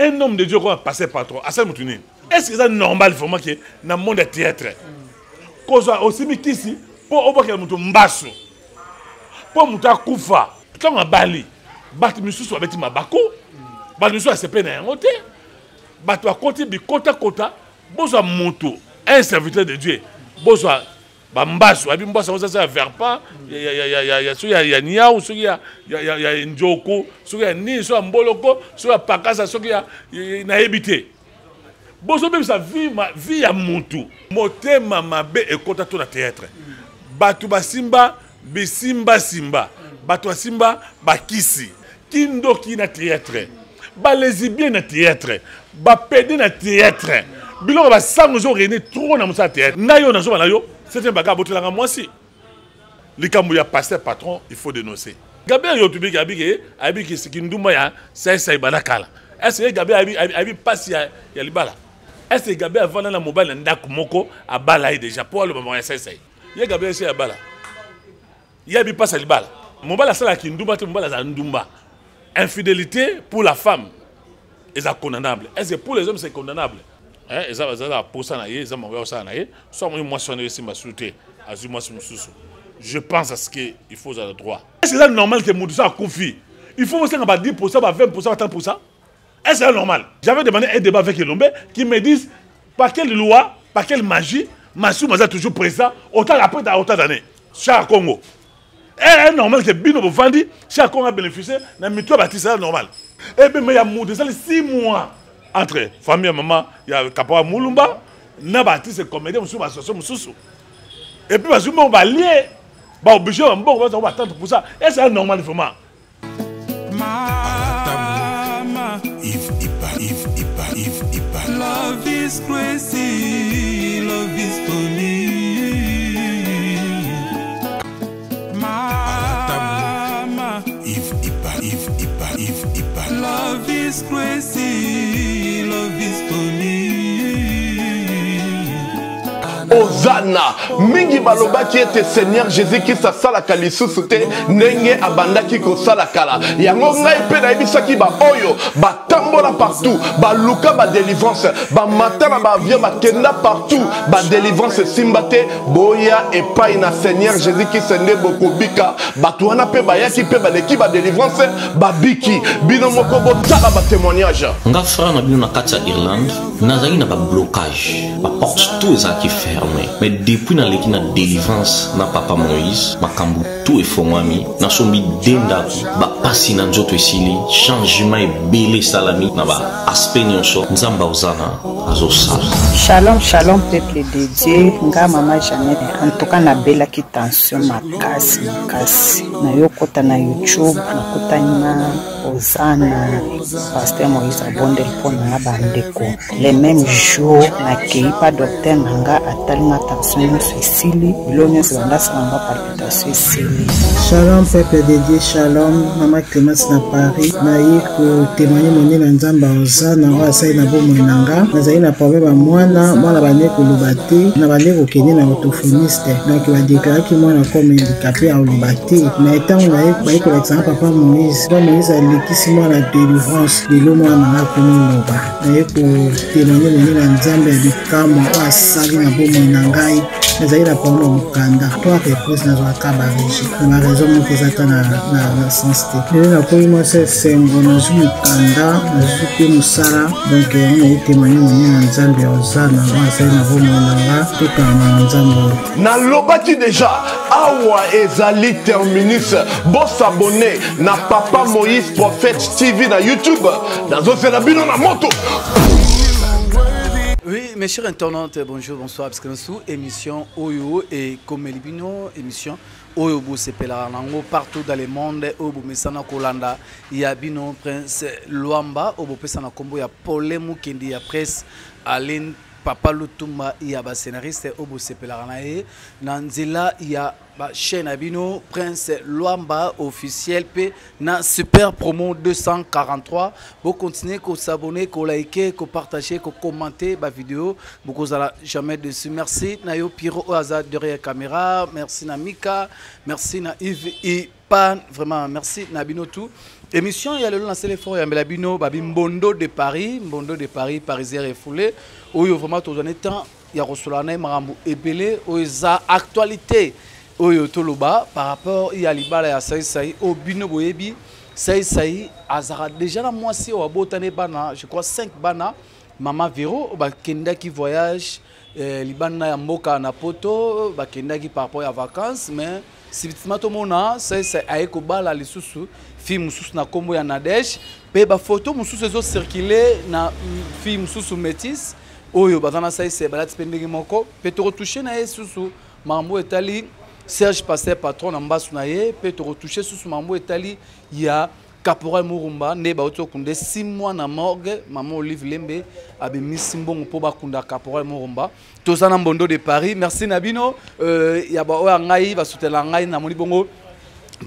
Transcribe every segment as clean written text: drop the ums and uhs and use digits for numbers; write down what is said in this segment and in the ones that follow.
un homme de Dieu qui va passer par toi. Est-ce que c'est normal vraiment que dans le monde du théâtre, qu'on soit aussi ici, pour que nous mbasso, pour nous koufa, quand on bali, batu misu soit beti mabako, batu misu a se peine à monter, batu a côté bi kota kota, bozo moto, un serviteur de Dieu, bozo bambasso, abi mbasso ça vers pas, il y a niao, il y a njoko, il y a ni, soit mboloko, soit pakasa, il y a na habité. Bozo même sa vie à montou, motema mabe et kota to na théâtre. Batu basimba bisimba simba batu basimba bakisi kindo ki na théâtre balésibien na théâtre bapédé na théâtre biloko basango zo rené trop na musa théâtre nayo nazo bana yo c'est un bagage botelanga moi si likambo ya pasteur patron il faut dénoncer Gabriel yotubi abiki sikinduma ya sai banakala est-ce que Gabriel abi passe ya libala est-ce que Gabriel avant na mobile ndako moko abala déjà pour le moment ya sai ya Gabriel c'est abala il y a pas salibala. Mon bala sala qui ndumba te mon bala za ndumba. Infidélité pour la femme est condamnable. Est-ce que pour les hommes c'est condamnable? Hein, et ça pour ça naie, ça m'envoie ça naie. Soit moi moissonner ici ma souté, azuma sous. Je pense à ce que il faut à le droit. Est-ce que c'est normal que Moudoussa confie? Il faut aussi pas 10%, 20%, 30%. Est-ce que c'est normal? J'avais demandé un débat avec Elombe qui me disent par quelle loi, par quelle magie, Massou Maza toujours présent autant après autant d'années. Cher Congo. C'est normal que Bino Bofandi, chaque on a bénéficié, n'a mis toi bâti, c'est normal. Et bien, il y a 6 mois entre famille et maman, il y a Kapwa Moulumba, n'a bâti ses comédiens, sous l'association Moussou. Et puis, on va lier, on va obliger, on va attendre pour ça. Et c'est normal, vraiment. Yves Ipa. Love is crazy, love is funny. Yves Ipa. Love is crazy, love is funny. Ozana, mingi baloba qui était Seigneur Jésus qui sa sala kalisusu te nenge abanda ki ko sala kala. Yango ngai pe na ibisa ki ba oyo, ba tambola partout, ba luka ba délivrance, ba matana ba via ba kenda partout, ba délivrance simbate boya et pas na Seigneur Jésus qui sende beaucoup bika, ba tuana pe ba yaki pe ba leki ba délivrance, ba biki, bino moko bo tala ba témoignage. Nga frère na bino na kati ya Irlande, nazali na ba blocage, ba porte tout ça qui fermé. Mais depuis na leki na délivrance na papa Moïse, makambu tout est fongwami, na sombi denda ba pasi na nzoto esili, changement et belé salami na ba aspect nyonso, nzamba ozana azosala. Shalom, shalom peuple de Dieu, nga mama Jeannette, en tout cas na bela ki tension makasi. Na yo kota na YouTube, na kota na Ozana, pasteur Moïse abonde pona na bandeko. Les mêmes jours, na keipa docteur nanga atali na tension esili, bilonyo sebanda sanga palpitation esili. Shalom peuple de Dieu, shalom, maman Clémence na Paris, na yiko témoigner moni na nzamba Ozana, na wasai na bomo nanga, nazali na problème à mwana bane kolobate, na bane kokende na orthophoniste, donc va déclarer que moi comme handicapé à olobate, na étant na yiko l'exemple papa Moïse, lekisi moi la délivrance de l'homme na komi loba, na yiko témoigner moni na nzamba ya bikamo asali na bomo na ngai. Nazali na parole mukanda toi réponse na zwa kabareji na raison moko zata na sens te na koyi mo se sengo na zwa mukanda na zwa pe musala donc on a témoigné na nzambe Ozana na na bomo nanga toka na nzambe na lobaki déjà awa ezali terminus bo s'abonner na papa Moïse prophète TV na YouTube nazo fela bino na moto. Oui, mes chers internautes, bonjour, bonsoir, parce que nous sommes émission Oyo et comme Elibino, émission Oyo Sepelango, partout dans le monde, Obo Mesana Kolanda, il y a Bino Prince Luamba, Obo Pesana Kombo, il y a Polemu Kendi, il y a Presse, Aline, Papa Lutumba, il y a scénariste Obo Sepelanae, Nanzila, il y a chaîne Abino, Prince Luamba officiel, P, na super promo 243. Vous continuez à s'abonner, à liker, à partager, à commenter ma vidéo. Vous n'allez jamais dessus. Merci Nayo Piro Oaza derrière caméra. Merci na Mika. Merci na Yves Ipan. Vraiment, merci Nabino tout. émission il y a le lancé l'effort ya Melabino babi Mbondo de Paris parisien refoulé oyo vraiment tout en temps ya rosolana marambo ebele oza actualité oyo toloba par rapport il y a libala ya sai au bino boyebi sai azara déjà la moitié au botane bana je crois 5 bana Mama Vero ba kenda qui voyage libana ya mboka na poto ba kenda qui par rapport à vacances mais si tout mona sai aiko bala lisusu film mususu na kombo ya Nadège pe ba photo mususu ezo circuler na film mususu métis oyo bazana sai balati pendenge moko pe to retoucher na yesusu mambo etali Serge Pasteur patron na mbasu na ye pe to retoucher susu mambo etali ya Caporal Murumba ne ba oto kunde 6 mois na morgue maman Olive Lembe abe misimbongo po ba kunda Caporal Murumba tozana Mbondo de Paris merci Nabino ya ba oya ngai ba sutela ngai na moni bongo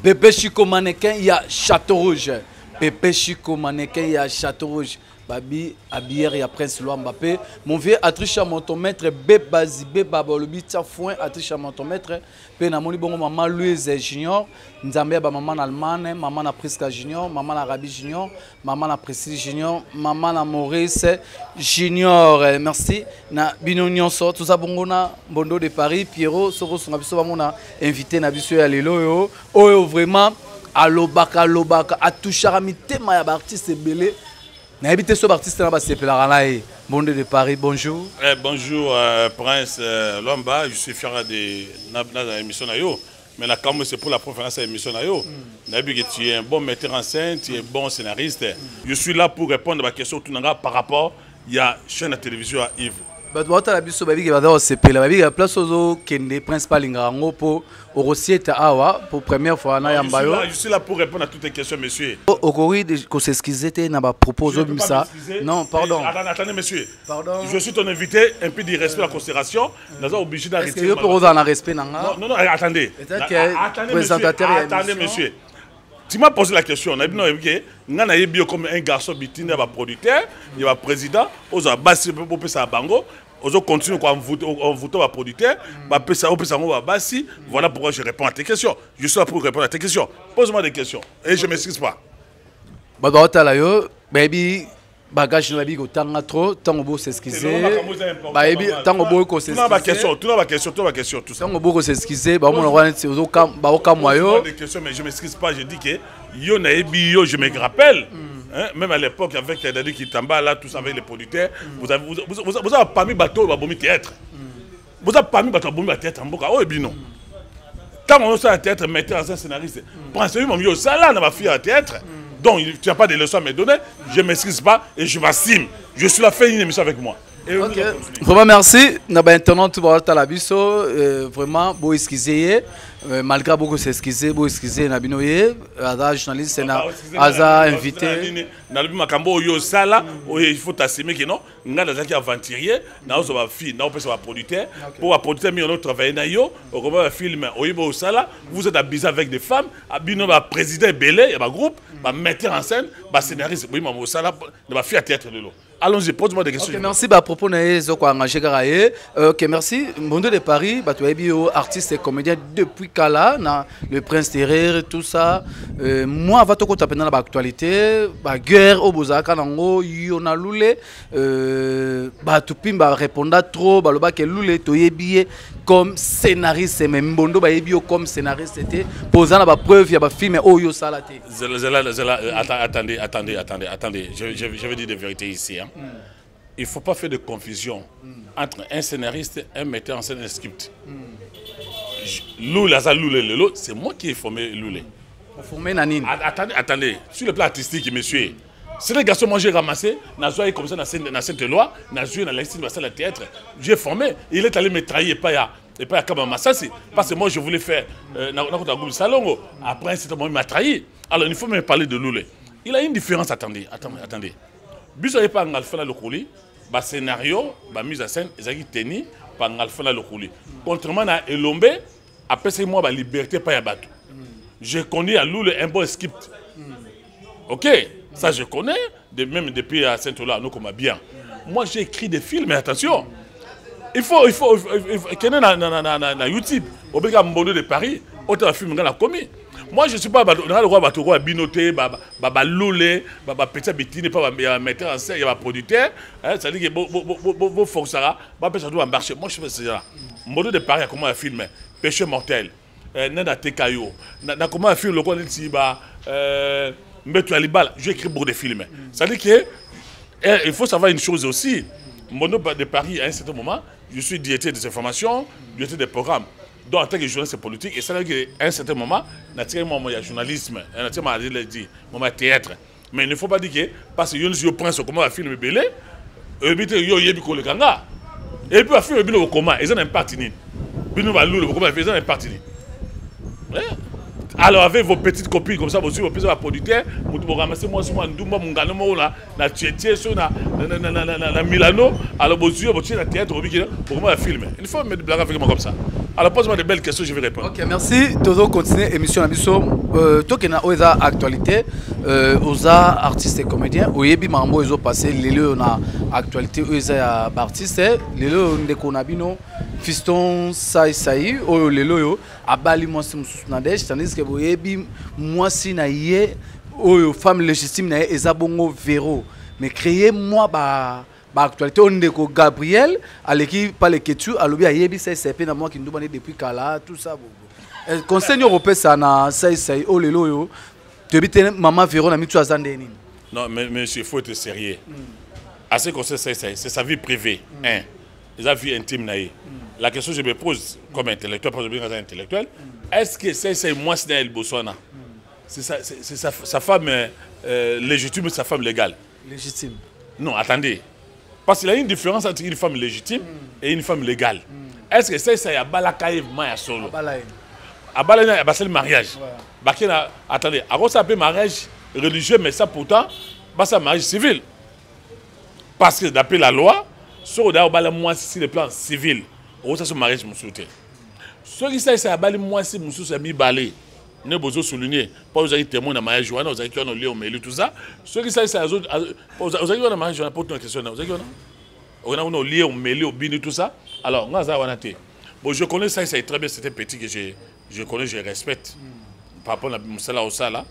Bébé Chico mannequin il y a Château Rouge Bébé Chico mannequin il y a Château Rouge Babi Abière il y a Prince Loa Mbappé mon vieux Atricha Montomètre Bébazi Bébaba le bita foin Atricha Montomètre pe na moni bongo maman Louise Junior nzambe ba maman Allemagne maman na Priska Junior maman na Rabi Junior maman na Priscille Junior maman na Maurice Junior merci na bino nyonso tout ça bongo na Mbondo de Paris Pierrot soko songa biso ba mona invité na biso ya lelo yo oyo vraiment alobaka a touchara mitema ya ba artiste belé na habité so ba artiste na ba sepela na e Mbondo de Paris bonjour bonjour Prince Lomba je suis fier de na émission na yo mais la cam c'est pour la préférence à l'émission na yo na bi que tu es un bon metteur en scène tu es un bon scénariste je suis là pour répondre à ma question tout nanga par rapport il y a chaîne de télévision à Yves Badouata la biso babi ba do sepela babi la place ozo kende principal ngango po orosieta awa pour première fois na yambayo je suis là pour répondre à toutes les questions monsieur okori ko s'excuser te na ba proposer ça non pardon attendez monsieur pardon je suis ton invité un peu de respect la considération nous sommes obligés d'arrêter est-ce que pour dans respect nanga non attendez attendez monsieur tu m'as posé la question, on a dit comme un garçon bitine, il y a un producteur, il y a un président, il y a un bassi, il y a un bango, on continue en votant un producteur, voilà pourquoi je réponds à tes questions. Je suis là pour répondre à tes questions. Pose-moi des questions et je ne m'excuse pas. Baby, bagage na bigo tanga trop tango bo s'excuser baby tango bo ko s'excuser tout ma question tout ça tango bo ko s'excuser ba mon roi c'est au cam ba o cam moyo des questions mais je m'excuse pas je dis que yo na ebi yo je me rappelle même à l'époque avec Dadi Kitamba là tout ça avec les producteurs vous avez pas mis bateau ba bomi théâtre vous avez pas mis bateau bomi théâtre en boka oh ebi non quand on est à théâtre metteur en scène scénariste pensez moi yo ça là na ma fille à théâtre. Donc, tu n'as pas de leçons à me donner, je ne m'excuse pas et je m'assume. Je suis là, fais une émission avec moi. Ok, vraiment merci. Nous avons maintenant tout le monde vraiment, vous excusez, malgré beaucoup s'excuser, vous excusez, nous avons un journaliste, nous invité. Il faut t'assumer que non, nous avons des aventuriers, nous avons des filles, nous avons des producteurs. Pour un producteur, nous avons travaillé dans le film, vous êtes habillés avec des femmes, nous avons un président belé, il y a un groupe, un metteur en scène, un scénariste, nous avons un fille à théâtre de l'eau. Allons-y, pose-moi des questions. Okay, merci à propos de Ok, merci. Mbondo de Paris, artiste et comédien depuis Kala, le Prince Terrer, tout ça. Moi, avant tout, quand on a l'actualité, la guerre au Bozaka, on a loulé, Tupim répondra trop, Baloba que loulé, toyebié comme scénariste, même Mbondo Baebio comme scénariste, c'était posant la preuve, il y a un film, oh yo salate. Attendez, je vais dire des vérités ici. Hein. Il ne faut pas faire de confusion entre un scénariste, un metteur en scène et un script. Loulé, c'est moi qui ai formé Loulé. Formé Nanine. Attendez, sur le plan artistique, monsieur, c'est les garçons, moi j'ai ramassé, j'ai comme ça dans Sainte-Éloi, j'ai joué dans l'extérieur de la salle de théâtre, j'ai formé, il est allé me trahir, et pas à Kabama Sassi, parce que moi je voulais faire dans Salongo. Après, c'est moi qui m'a trahi. Alors il faut me parler de Loulé. Il a une différence, attendez. Bis n'est pas un alpha le couli, le scénario, la mise en scène, ils ont tenu par un alpha le couli. Contrairement à Elombe, après c'est moi la liberté pas yabatou. Je connais à Loulé un bon script. Ok, ça je connais, même depuis à Saint-Ola, nous comme bien. Moi j'ai écrit des films, mais attention, il faut qu'il y ait na YouTube, au Béga Mbondo de Paris, autant de films qu'on a commis. Moi, je ne suis pas le roi Batoro, Binoté, Loulé, Petit Bétine, pas metteur en scène, il y a un producteur. Ça dit que vos forces, ça doit marcher. Moi, je fais ça. Mon de Paris, comment un film Péché mortel. Nana Tekayo. Comment un film, le roi Nitiba, Mbetou Alibal. J'ai écrit beaucoup de films. Ça dit que il faut savoir une chose aussi. Mon de Paris, à un certain moment, je suis directeur des informations, directeur des programmes. Donc, en tant que journaliste politique, et ça veut dire qu'à un certain moment, naturellement, il y a journalisme, naturellement, il y a théâtre. Mais il ne faut pas dire que, parce que je pense comment un film est belé, et puis il y a le Kanga. Et puis, un film est belé au coma, ils ont un parti. Ils ont un parti. Alors, avec vos petites copines comme ça, vous vos petits producteurs, vous ramassez moi, na Tchétché, na Milano, alors vous avez un théâtre, vous un film. Il faut mettre des blagues avec moi comme ça. Alors, pose-moi des belles questions, je vais répondre. Ok, merci. Toujours continuer l'émission à Bisso. Toi qui as une actualité, aux artistes et comédiens, au Yebi Mambo, ils ont passé, les lieux na actualité, aux artistes, les lieux de Konabino. Fiston Saï ou le loyo abali moi si mususu na dej tandis que boyebi moi si na yé ou femme légitime na ezabongo véro mais créer moi ba actualité on ndeko Gabriel aleki pas le ketu alobi ayebi CCP na moi qui ndouba depuis kala tout ça conseil européen ça na Saï ou le loyo te maman véro na mitu azande nini. Non mais il faut être sérieux. Assez conseil c'est sa vie privée hein. Sa vie intime naïe. La question que je me pose comme intellectuel, parce que je suis intellectuel, est-ce que c'est moi qui suis Botswana? C'est sa femme légitime ou sa femme légale? Légitime. Non, attendez. Parce qu'il y a une différence entre une femme légitime et une femme légale. Est-ce que c'est un balakaïv maya solo? Abalaïv, c'est le mariage. Attendez, avant ça s'appelle mariage religieux, mais ça pourtant, c'est un mariage civil. Parce que d'après la loi, sur le plan civil, ça c'est mariage musulman. Ceux qui savent ça bali moi si musulman mi balé ne besoin souligner pas vous avez témoin dans mariage joana vous avez qui on lié au tout ça ceux qui savent ça vous avez dans mariage joana pour une question vous avez on a lié au mêlé au bini tout ça alors moi ça wana té bon je connais ça c'est très bien c'était petit que je connais je respecte par rapport à musala au sala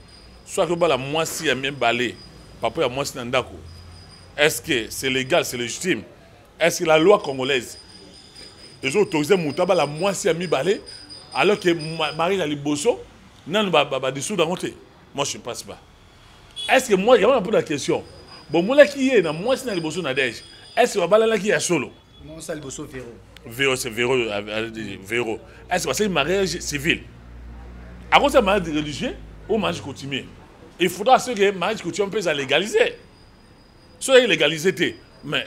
soit que bala moi si a même balé par rapport à moi si ndako est-ce que c'est légal c'est légitime est-ce que la loi congolaise ils ont autorisé Moutaba la moitié à mi-balé, alors que Marie a Liboso, non, bah, dessous d'un côté. Moi, je ne passe pas. Est-ce que moi, il y a un peu de question. Bon, moi, qui est, moi, c'est Liboso Nadège. Est-ce que là qui est solo? Moi, c'est Liboso Véro. Véro, c'est Véro. Véro. Est-ce que c'est un mariage civil? À cause d'un mariage religieux ou mariage coutumier? Il faudra que le mariage coutumier puisse légaliser. Soit légalisé, mais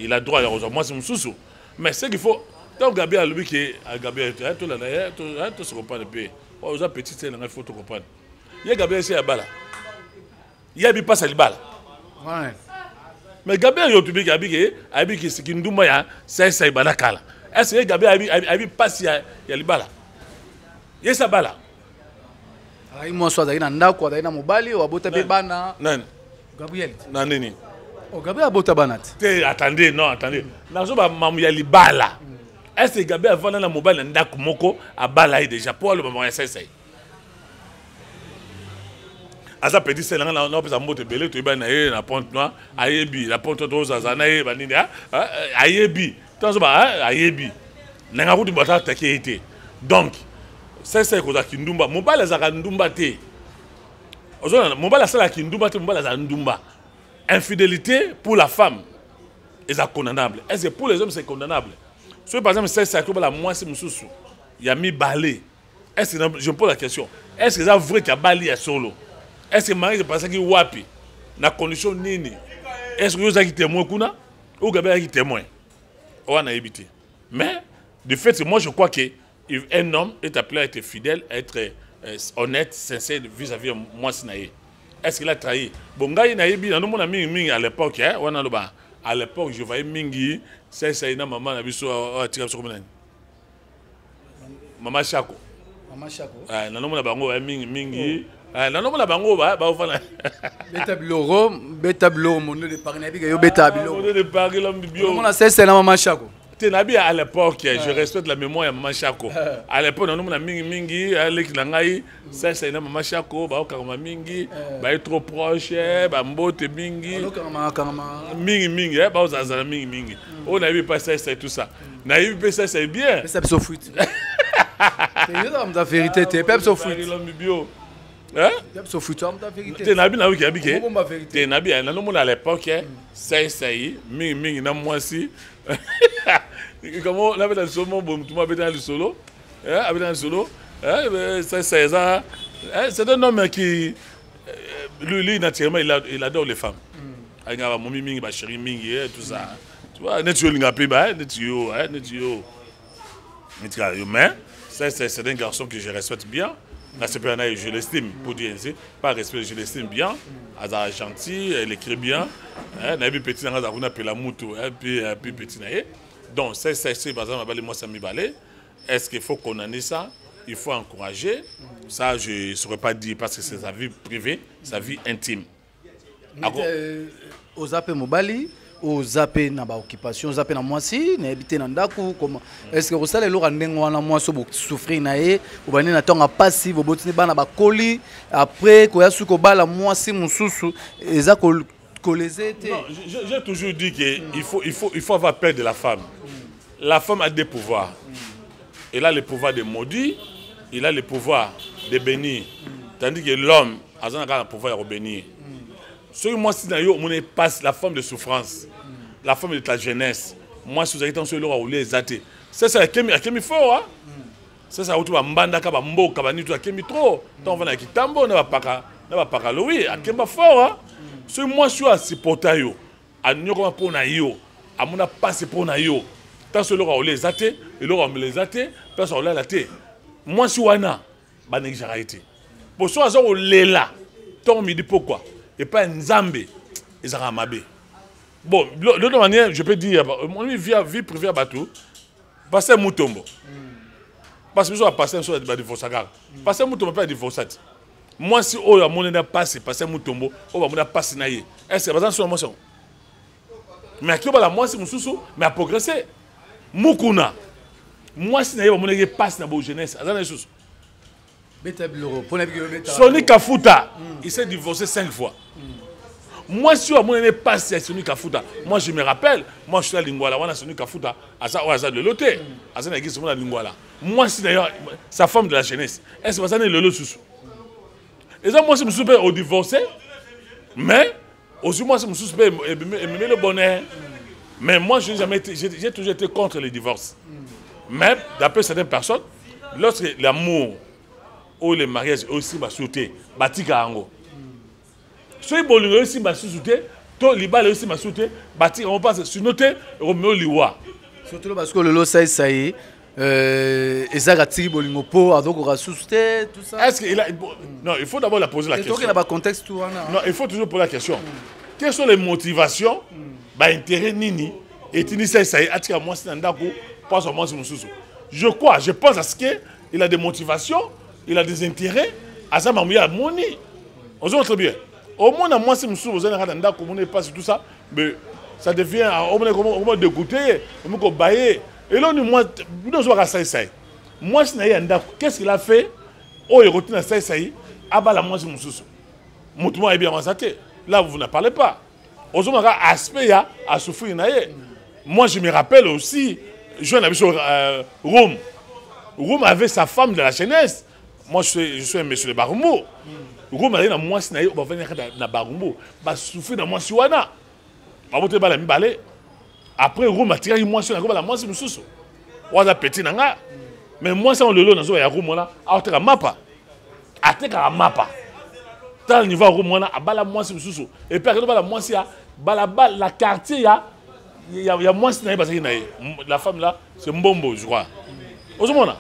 il a droit à la moi, c'est mon sous. Mais c'est qu'il faut. Donc Gabriel lui qui est Gabriel tout se comprend le pays. Aux petits c'est il faut tout comprendre. Il y a Gabriel c'est à bala. Il y a pas ça le bala. Ouais. Mais Gabriel yo tubi Gabriel qui c'est qui nduma ya c'est bala kala. Est-ce que Gabriel abi pas si ya le bala. Il y a ça bala. Ai moi soit na ndako na mobali ou abota be bana. Non. Gabriel. Non nini. Oh Gabriel abota banat. Attendez non attendez. Nazo ba mamu ya le bala. Est-ce que Gabriel avant dans la mobile ndako moko a balaye déjà pour le moment ça Asa petit c'est là on peut monter belé tu ba na ponte noir ayebi la ponte rose azana e ba nini ayebi tant ba ayebi nanga kuti bata take été donc c'est ko za kindumba mobile za kindumba te ozona mobile ça la kindumba te mobile za ndumba infidélité pour la femme est condamnable est-ce que pour les hommes c'est condamnable? Si par exemple, c'est que la moitié de il y a mis balé. Est-ce que je me pose la question? Est-ce que c'est vrai qu'il y a balé à solo? Est-ce que Marie est passé qui wapi? La condition nini? Est-ce que vous avez témoin ou Gabriel qui témoin? On a évité. Mais, de fait, moi je crois qu'un homme est appelé à être fidèle, à être honnête, sincère vis-à-vis de moi. Est-ce qu'il a trahi? Bon, gars, il a dit, à l'époque, à l'époque, je voyais Mingi, c'est une maman, Maman Chako. Maman Chako. Mingi. Beta Bloro, mon de Paris, Beta Bloro. Mon de Paris, l'homme bio. On a c'est la Maman Chako. Tenabi à l'époque, je respecte la mémoire de Maman Chako. À l'époque, on a mingi, avec l'angaï, ça c'est Maman Chako, bah on mingi, bah trop proche, bah mbote mingi. Mingi, bah on a mingi. On a vu pas ça, c'est tout ça. On a vu pas ça, c'est bien. C'est so fruit. C'est la vérité, t'es pas so fruit. Hein? So fruit, la vérité. Tenabi na wiki abike. Tenabi na no à l'époque, ça mingi na moi si. Comment on avait dans le solo, tout le monde avait dans le solo, c'est un homme qui, lui naturellement, il adore les femmes. Il a mon mimi, ma chérie mingi, tout ça. Tu vois, mais c'est un garçon que je respecte bien. Je l'estime, pour dire ainsi, pas respect, je l'estime bien. Elle est gentille, elle écrit bien. Elle est petite, elle a appelé la moutou, puis petit. Donc, c'est par exemple, moi, ça m'y balait. Est-ce qu'il faut condamner ça? Il faut encourager. Ça, je ne saurais pas dire parce que c'est sa vie privée, sa vie intime. Aux appels Mobali, aux appels na occupation, aux appels na moi si, na habité na ndaku comment est-ce que vous savez le randengwa na moi so souffrir na ye ou bani na tonga passi bo botini bana ba koli après ko yasu ko bala moi si mususu eza ko colésé. J'ai toujours dit qu'il faut avoir peur de la femme. La femme a des pouvoirs. Elle a le pouvoir de maudire, il a le pouvoir de bénir. Tandis que l'homme a le pouvoir de bénir. Celui moi si on passe la forme de souffrance, la forme de ta jeunesse. Moi si vous avez sur le roi ou les athées. C'est ça qui est fort hein. C'est ça où tu vas mbanda ka ba mboka ba ni tu akemi trop. Tant on va na kitambo na ba paka Louis, akemba fort hein. Celui moi je suis à supporter yo. A nyoko pour na yo. A mona passe pour na yo. Tant sur le roi ou les athées, et le roi me les athées, personne là la thé. Moi si wana ba n'exagérité. Pour soi ça au lela. Tant me dit pourquoi. Et pas un Zambé, ils ont ramabé. Bon, de l'autre manière, je peux dire, mon vie privée à Batou, passer Moutombo. Parce que je vais passer sur le divorce. Passer Moutombo, pas divorce. Moi, si on a mon passé, passer Moutombo, on va passer naïe. Est-ce que c'est sur l'émotion? Mais à qui on va moi, c'est mon sous, mais à progresser. Moukouna. Moi, si naïe, on va passer dans la jeunesse. Sony Kafuta, il s'est divorcé 5 fois. Moi, si on n'est pas Sony Kafuta, moi je me rappelle, moi je suis à Lingwala, on a Sony Kafuta, à ça, le loté, à ça, on a Lingwala. Moi, si d'ailleurs, sa femme de la jeunesse, est-ce que ça n'est le lot sous? Et ça, moi, je me suis au divorcé, mais aussi, moi, je me suis aimer le bonheur. Mais moi, j'ai toujours été contre les divorces. Mais d'après certaines personnes, lorsque l'amour ou le mariage aussi va sauter, batika ango. Si le bolingo aussi va sauter, to libale aussi va sauter, batika on passe sur noter Romeo liwa. Surtout parce que le lot ça y est, ezaka tiri bolingo po donc on va sauter tout ça. Est-ce qu'il a non, il faut d'abord la poser la question. Il y a pas contexte tout non, il faut toujours poser la question. Quelles sont les motivations ba intérêt nini et tini ça y est atika moi c'est ndako pas au moins sur mususu. Je pense à ce que il a des motivations. Il a des intérêts, à ça, il y a money. On se très bien. Au moins, moi, si je suis vous avez un pas tout ça, mais ça devient comment dégoûter, comment bailler. Et là, moi, nous sommes à ça. Moi, si qu'est-ce qu'il a fait? Oh, il retient à ça, ah bah la moi, si je suis. Mon est bien avancé. Là, vous ne parlez pas. Aux hommes, aspect à souffrir. Moi, je me rappelle aussi, je suis sur Rome. Rome avait sa femme de la jeunesse. Moi, je suis un monsieur de Barumbo. Rome a moi si on va venir dans Barumbo, va souffrir dans moi si wana. Va monter bala mi balé. Après Rome a tiré moi sur la moi si mususu. Waza petit nanga. Mais moi ça on le lot dans ya Rome là, a oteka mapa. Ateka mapa. Tal niveau Rome là, a bala moi si mususu. Et puis après bala moi si ya bala la quartier ya moi si na ba la femme là, c'est Mbombo je crois. Ozomona.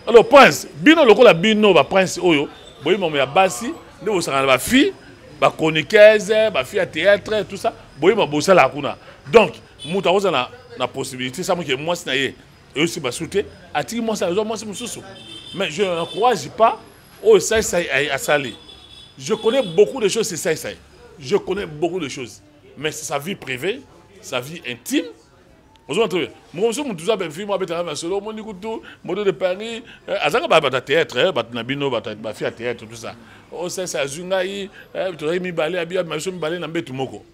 Alors prince, bino lokola bino ba prince oyo, boyi momo ya basi, ne bo sanga ba fille, ba chroniqueuse, ba fille à théâtre tout ça, boyi mo bossa la kuna. Donc, muta oza na possibilité ça mo que moi si na ye et aussi ba souté, atiki moi ça moi c'est mususu. Mais je n'encourage pas oh ça à saler. Je connais beaucoup de choses c'est ça. Je connais beaucoup de choses, mais c'est sa vie privée, sa vie intime. Vous avez moi aussi, je suis film, je suis solo, je suis de Paris. Je suis théâtre, je suis théâtre, tout ça. Oh, c'est ça, je suis balé, je suis balé dans le moko.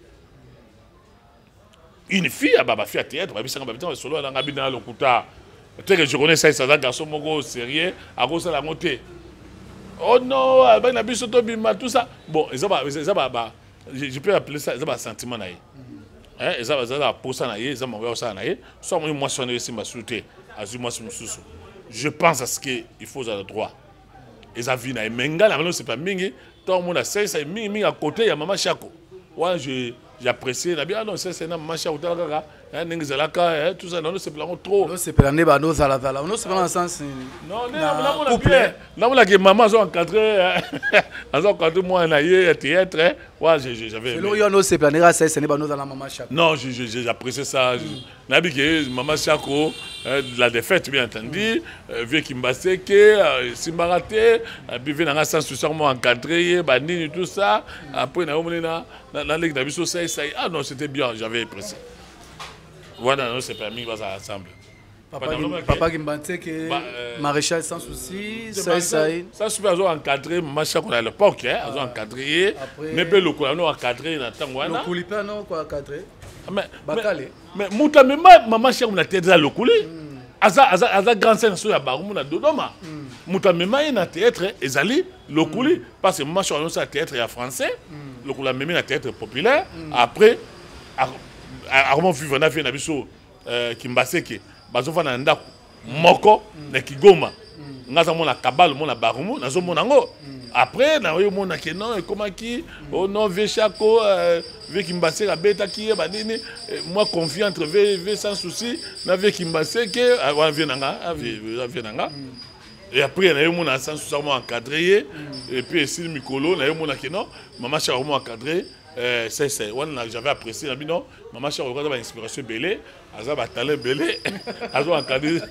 Une fille, je suis théâtre, je suis solo, je suis dans le couta. Je connais ça, c'est un garçon sérieux, à cause de la montée. Oh non, je suis tout ça. Bon, je peux appeler ça un sentiment. Je pense à ce qu'il faut avoir le droit. Et ça vient à Menga, c'est pas mingi. Tout le monde a ça, c'est mingi à côté, il y a Maman Chako. Ouais, j'apprécie la bien, non, c'est Maman Chako, tout ça, non, c'est pas trop. Non, c'est pas non, ça la non, c'est pas dans le sens. Non, non, non, maman a encadré, moi, en aïe, théâtre, ouais, j'avais. C'est pas c'est pas dans la Maman Chako. Non, j'apprécie ça. Maman Chako, la défaite, bien entendu, vieux Kimbaseke, Simbarate, puis vient dans un sens sûrement encadré, Banini, tout ça. Après, la Ligue d'Abisso, ça, ah non, c'était bien, j'avais apprécié. Voilà, non, c'est permis, on va ensemble. Papa Kimbaseke, maréchal sans souci, ça. Ça, c'est bien encadré, Maman Chako à l'époque, ils ont encadré, mais le coup, on a encadré dans le temps. Le coulipa, non, quoi, encadré. Mais maman chère na théâtre le coulé aza grand scène sur la baroum na Dodoma mutamema na théâtre ezali le coulé parce que maman chère na théâtre ya français le coulé même na théâtre populaire après armand vivre na na biso Kimbaseke bazofa na ndako moko na Kigoma ngaza mona kabalo mona baroum nazo mona ngo. Après, na yo mona ke non comment qui oh non ve Chako ve Kimbaseke beta qui moi confiant entre ve sans souci na ve Kimbaseke wa venanga venanga et après na yo mona sans souci encadré et puis ici Mikolo na yo mona ke non maman Chako encadré c'est j'avais apprécié la non maman Chako a une inspiration belé azaba talent belé azo encadré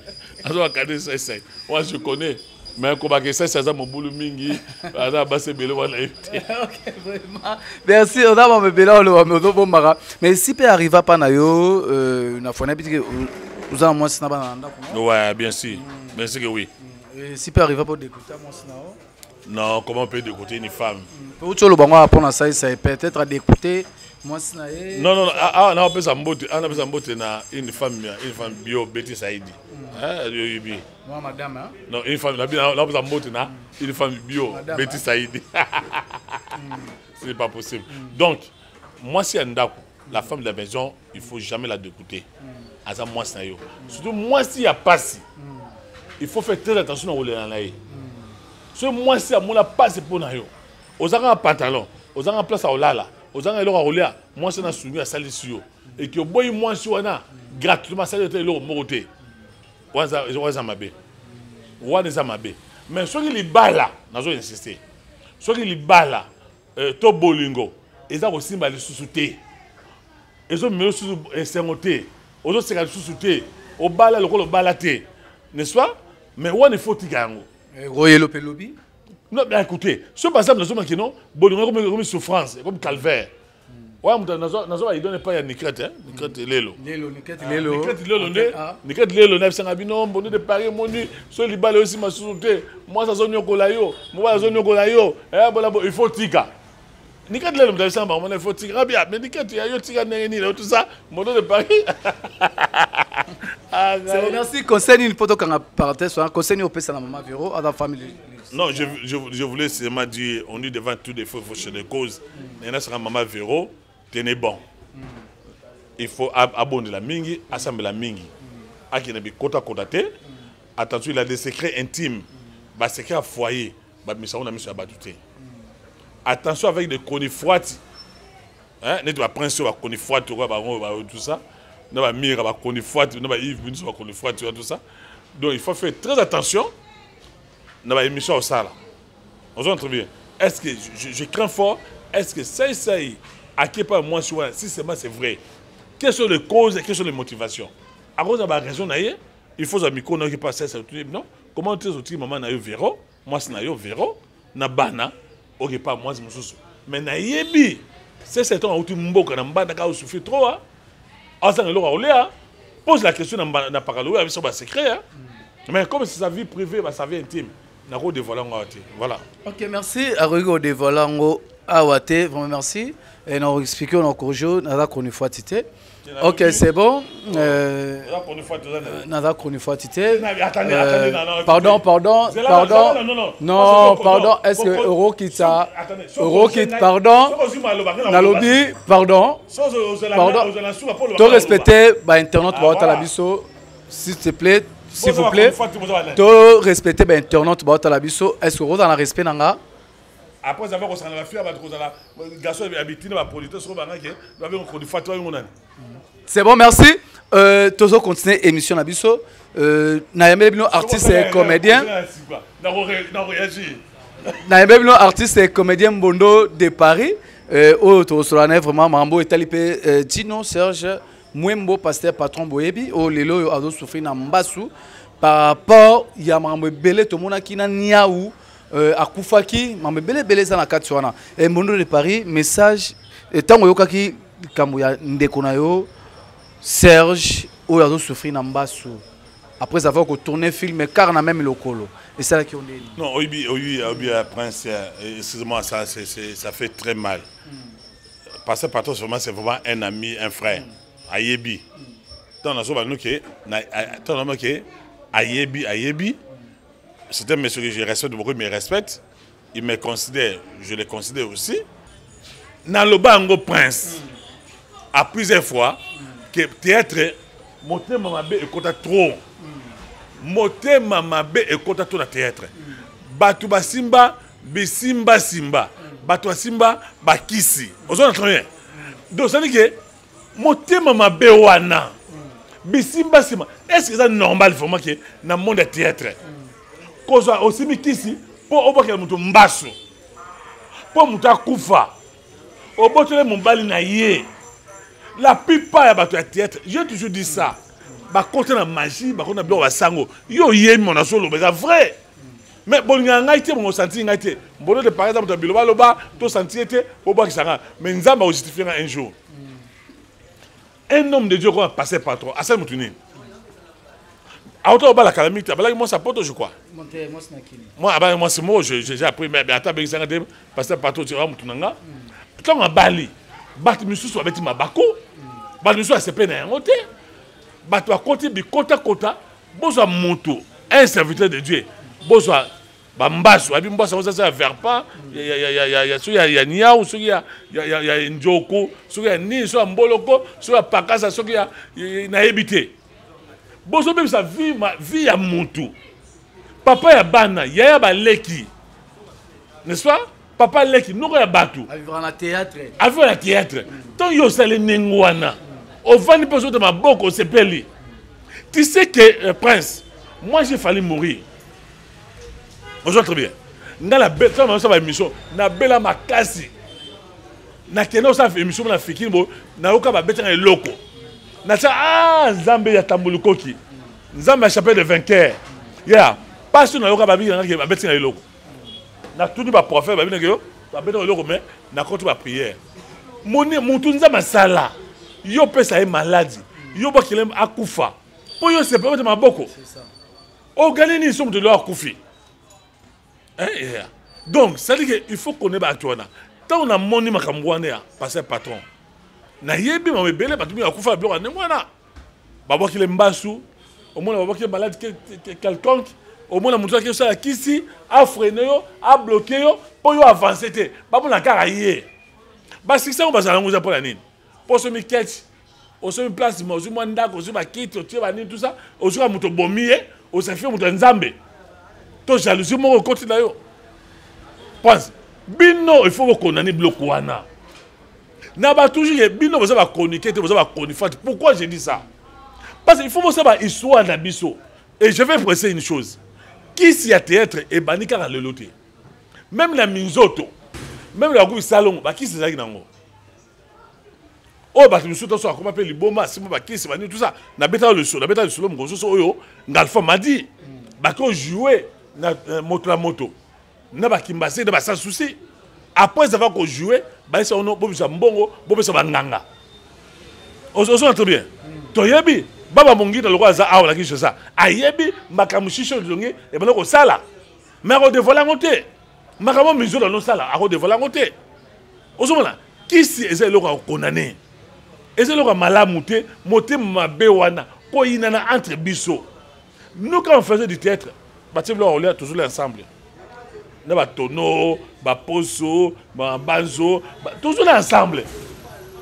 c'est moi je connais. Mais comme ça mon boulot mingi, merci, on a mon bélo, mais si peut arriver pas na yo, na fois n'habite vous avez moi c'est na bananda. Ouais, bien sûr, bien sûr que oui. Si peut arriver pas d'écouter moi c'est na. Non, comment on peut écouter une femme? Pour tout le bon à prendre ça, c'est peut-être d'écouter moi c'est na. Non, non, on peut s'emboter, na une femme bio Betty Saïdi. Moi, madame, hein? Non, une femme, une femme bio, Betty Saïdi. Ce n'est pas possible. Donc, moi, si la femme de la maison, il ne faut jamais la dégoûter. Surtout, moi, s'il n'y a pas si, il faut faire très attention à où les ce moi, si on n'a pas c'est pour nous. Aux gens un pantalon, aux gens en place à Olala, aux gens à Oléa, moi, c'est un souvenir à Salisio. Et que boy, moi, si on a gratuitement, ça doit être l'eau moroté. Mais ceux qui les balent, nous avons insisté. Ceux qui les balent, to bolingo, ils ont aussi mal sous-souté. Ils ont mieux sous-souté. Ils ont sous-souté. Au bala, le balaté. N'est-ce pas? Mais où il faut tigango. Royelo-Pelobi? Non, mais écoutez, ce passage, nous avons dit non, bolingo comme souffrance, comme calvaire. Ouais, il donne pas à Nikrete, hein? Nikrete Lelo. Nikrete Lelo, de Paris, aussi ma sous-souté. Moi, ça zone Yokolayo. Moi, zone Yokolayo. Il faut tika. Nikrete Lelo, il faut tika. Bien, mais Nikrete, il y a tika, tout ça. Mon de Paris. Merci. Conseil une photo quand parenthèse, conseil au PC à la maman Véro, à la famille. Non, je voulais seulement dire, on est devant tous les faux chez les causes. Il y a maman Véro. Tenez bon. Il faut abonner la mingi, assembler la mingi. Akinabi kota kotate. Attention, il a des secrets intimes. Des secrets à foyer. Attention avec des conifouates. N'est pas prince va conifouates tout ça. N'a pas mire va conifouates, n'a pas Yves Bunus va conifouates tout ça. Donc il faut faire très attention. N'a pas émission au sala. On se retrouve bien. Est-ce que je crains fort? Est-ce que ça à qui pas moi si c'est vrai, quelles sont les causes et quelles sont les motivations? À cause de la raison, il faut que micro qui passe ça. Non, comment tu es maman na yo véro, moi c'est na yo véro, na bana, ok pas moi c'est mon sous. Mais na yebi, c'est un outil mboka na mbanda ka souffrir trop ah. Asa na lo ka olea, pose la question dans Paralo, avec son secret. Hein? Mais comme c'est sa vie privée, sa vie intime, n'a pas dévoilé. Voilà. Ok, merci. Arrigo dévoilé Awate, vraiment merci. Et nous expliquons encore jour, nous avons une fois tité. Ok, c'est bon. Pardon. Non, pardon. Est-ce que Euro quitte ça? Euro quitte, pardon. Nalobi, pardon. Tu respecter l'internet pour la biso, s'il te plaît. S'il vous plaît. Tu respecter l'internet pour la biso. Est-ce que vous avez respect nanga? Après avoir reçu la fille, garçon habitué à politique sur c'est bon, merci. Toujours continuer l'émission Nabiso. Naïmebino, artiste et comédien. Naïmebino, artiste et comédien Bondo de Paris. Autour sur la vraiment Mambo et Talipé Tino Serge Mwembo, pasteur patron Boyebi. Au Lelo, Ado souffrir dans Mbassou. Par rapport, il y a Mambo Belé, tout le monde qui n'a niaou. À Koufaki, Mambo Belé, ça n'a qu'à tuana. Et Bondo de Paris, message. Et tant que qui Kamouya Ndekonayo. Serge, où il a souffert dans Mbassou. Après avoir tourné film, car on a même le colo. Et c'est là qu'on est. Non, oui, Prince, excusez-moi, ça fait très mal. Parce que Patron, c'est vraiment un ami, un frère. Ayebi. Tant on a que Ayebi, c'est un monsieur que je respecte beaucoup, mais respecte. Il me considère, je le considère aussi. Dans le Bango Prince, à plusieurs fois, que théâtre monter mamabe et kota trop monter mamabe et kota trop na théâtre batu basimba bisimba simba batu simba bakisi ozona très donc ça dit que monter mamabe wana bisimba simba est-ce que c'est normal vraiment que dans le monde de théâtre cause aussi mikisi pour oboka mutu mbaso pour mutu akufa obotele mumbali na ye. La plupart de la théâtre, j'ai toujours dit ça. Contre la magie, contre la gloire, sango. Yo yé mon asolo, mais c'est vrai. Mais bon, il y a un été, mon senti un été. Bon, par exemple, dans le biloba, loba, tout senti était, au bas qui s'arrête. Mais nous avons justifié un jour. Un homme de Dieu qui a passé par toi, à ça, Moutuni. À autant de la calamité, moi, ça porte, je crois. Moi, c'est moi, j'ai appris, mais attends, ben, ça a passé par toi, tu vas Moutunanga. Quand on a Bali, Bat Moussou avec ma bako. Nous sommes CP na ngote. Bato a côté bi kota bozo moto un serviteur de Dieu. Bozo bambaso abi mbaso ça vers pas il y a niao il y a njoko il y a ni so mboloko so ya pakasa so ya na habité. Bozo même sa vie ya moto. Papa ya bana ya ba leki. N'est-ce pas? Papa leki nous ya batu. À vivre en théâtre. À vivre en théâtre. Tant yo sale nengwana. Au vent de ma boque, on s'appelle. Tu sais que, Prince, moi j'ai fallu mourir. Bonjour, très bien. Dans la belle émission, na belle makasi. Na kena sa émission na fikini na oka ba betanga loko. Na sa Nzambe ya tambulukoki. Nzambe a chapelle de vainqueur. Ya, pas na oka ba betanga loko. Na tout ba prophète ba betanga loko mais na contre ba prière. Mutu Nzambe sala. Yo pesa est maladie. Yo ba kilem akufa. Po yo se pas de maboko. C'est ça. O gagner ni somme de leur koufi. Donc, ça dit qu'il faut qu'on ait battuana. Tant on a moni makamwana passer patron. Na yebi ma bele batumi akufa blo na mwana. Babo kilem basu, au moins babo kilem malade quelconque, au moins la mutu ki ça kisi a freiner yo, a bloquer yo, po yo avancer té. Babo na karaye. Ba si ça on va ça nguza pour la nini. Pour ce miketch, au se place mo zu mwanda ko zu ba kiti tu ba ni tout ça, au zu mutu bomie, au se fait mutu nzambe. To jalousie mo ko na yo. Pense bino il faut qu'on ait bloqué wana. Na ba toujours bino vous va chroniquer, vous va chroniquer. Pourquoi j'ai dit ça? Parce qu'il faut vous savoir histoire na biso. Et je vais préciser une chose. Qui s'y a théâtre et banika le loté. Même la minzoto, même la groupe salon, ba qui c'est ça qui nango. Oh bah nous sommes comment appelle liboma, c'est moi qui c'est tout ça. Na beta le sol, mon so oyo, ngalfa m'a dit. Ba ko jouer na moto la moto. Na ba kimbase na ba sans souci. Après avoir qu'on jouer, ba ça on bobo sa mbongo, bobo sa banganga. On très bien. Toyebi, baba mongi na lokwa za awa la kisho ça ayebi makamushisho longi e bana ko sala mais ko dévoiler ngote makamo mizo na no sala ko dévoiler ngote ozomona kisi eza lokwa condamné eza lokwa malamu te moté mabe wana ko inana entre biso. Nous quand on faisait du théâtre on est toujours ensemble. Nous avons tonneau, poso, banzo, toujours ensemble.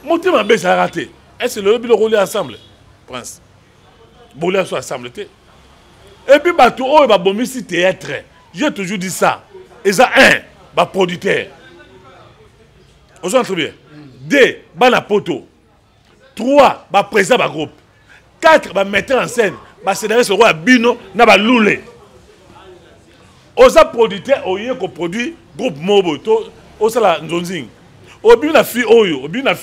Mon thème est raté. Est-ce que le but de rouler ensemble, Prince? Rouler ensemble. Et puis, tout le monde est théâtre. J'ai toujours dit ça. Et ça, un, producteur. On s'entend bien. 2, poto. 3, président du groupe. 4, metteur en scène. Scénario sur le bino, na ba loulé. Osa producteur oye ko produit groupe Mobo to osala nzonzing. Obi na fi oyo, obi na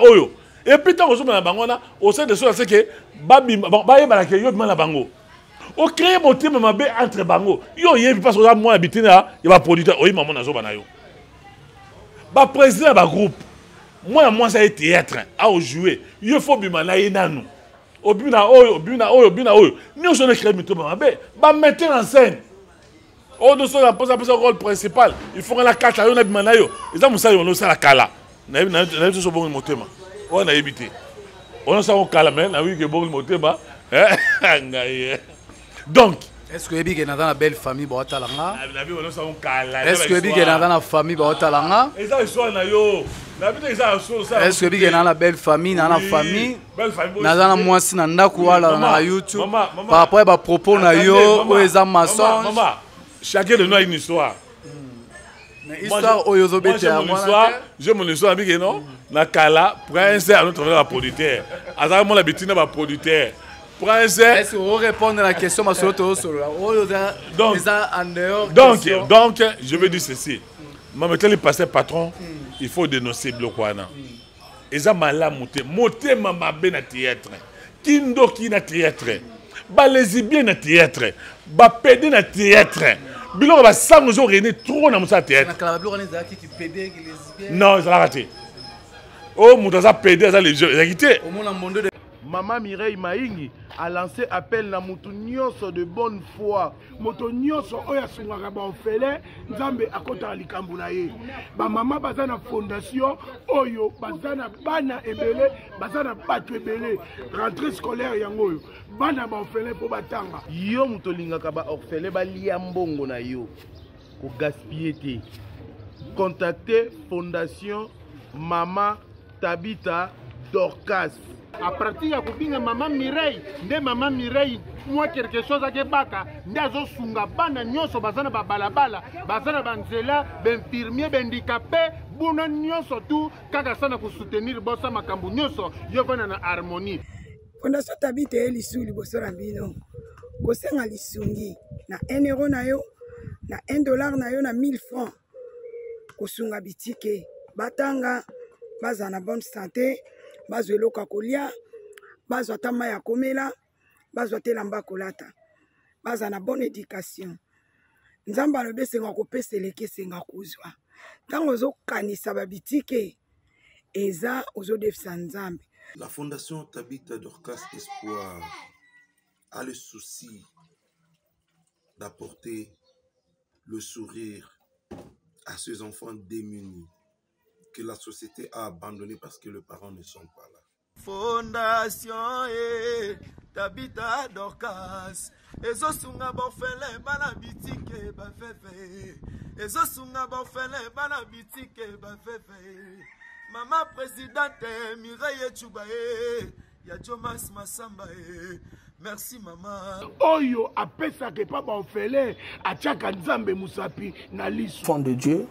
oyo. Et puis tant osoma na bango na osa de so c'est que ba yeba la ke yo bima na bango. O créer moté mabe entre bango. Yo yebi parce que moi habité na ya ba producteur oyi maman na zo bana yo. Ba président ba groupe. Moi ça est théâtre a jouer. Yo faut bima na yenanu. Obina oyo. Nous sommes créés ba mettre en scène. Nous sommes le rôle principal. Il faut que la carte ayo na bimana yo. Eza musali on ça la kala. Na so bon motema. On a évité. On ça on kala mais na oui que bon motema. Donc, est-ce que Ebi est dans la belle famille Boatalanga? Est-ce que Ebi est dans la famille Boatalanga? Est-ce que Ebi est dans la belle famille, dans la famille? Dans la moitié dans la YouTube. Par rapport à propos na yo, où est maçon? Chacun de nous a une histoire. J'ai mon histoire avec non. Na kala pour un à notre producteur. Azar mon l'habitude na producteur. Est-ce que vous répondez à la question? Donc, je veux dire ceci. Maintenant, le passé patron, il faut dénoncer Blokwana. Et ça m'a la monté. Monté m'a bien à théâtre. Kindo qui na théâtre. Ba lesbien na théâtre. Ba pédé na théâtre. Bilo ba ça nous ont réuni trop dans mon théâtre. Non, ça l'a raté. Oh, mon ça pédé ça les jeux. Maman Mireille Maïngi a lancé appel na mutu nyonso de bonne foi. Moto nyonso oya sungaka ba ofele nzambe akota likambo na ye. Ba mama bazana fondation oyo bazana bana ebele bazana batu ebele rentrée scolaire yango oyo bana ba ofele po batanga. Yo muto lingaka ba ofele ba lia mbongo na yo. Ko gaspiller te. Contactez fondation Mama Tabita Dorcas. À partir de kubinga maman Mireille, nde maman Mireille, moi quelque chose à Kebaka, ndazo sunga bana nyonso bazana ba balabala, bazana banzela, benfirmier, bendicapé, buna nyonso tout, kaka sana ko soutenir bossa makambu nyonso, yo vana na harmonie. Fondation Tabita elisu liboso na bino. Kosenga lisungi na 1 euro na yo, na $1 na yo na 1000 francs. Kosunga bitike, batanga, bazana bonne santé. Bazwe loka kolia, bazwa tama ya komela, bazwa telamba kolata, bazwa na bonne éducation. Nzamba lobe senga kopesa leke senga kuzwa. Tango zo kanisa babitike, eza ozo defisa nzambe. La fondation Tabita Dorcas Espoir a le souci d'apporter le sourire à ces enfants démunis que la société a abandonné parce que les parents ne sont pas là. Fondation Tabita Dorcas ezosunga bofele bana bitike bafefe ezosunga bofele bana bitike bafefe Mama présidente Mireille Chubae ya Jomas Masamba merci maman. Oyo apesa ke pa ba ofele achaka nzambe musapi na lisu. Enfant de Dieu.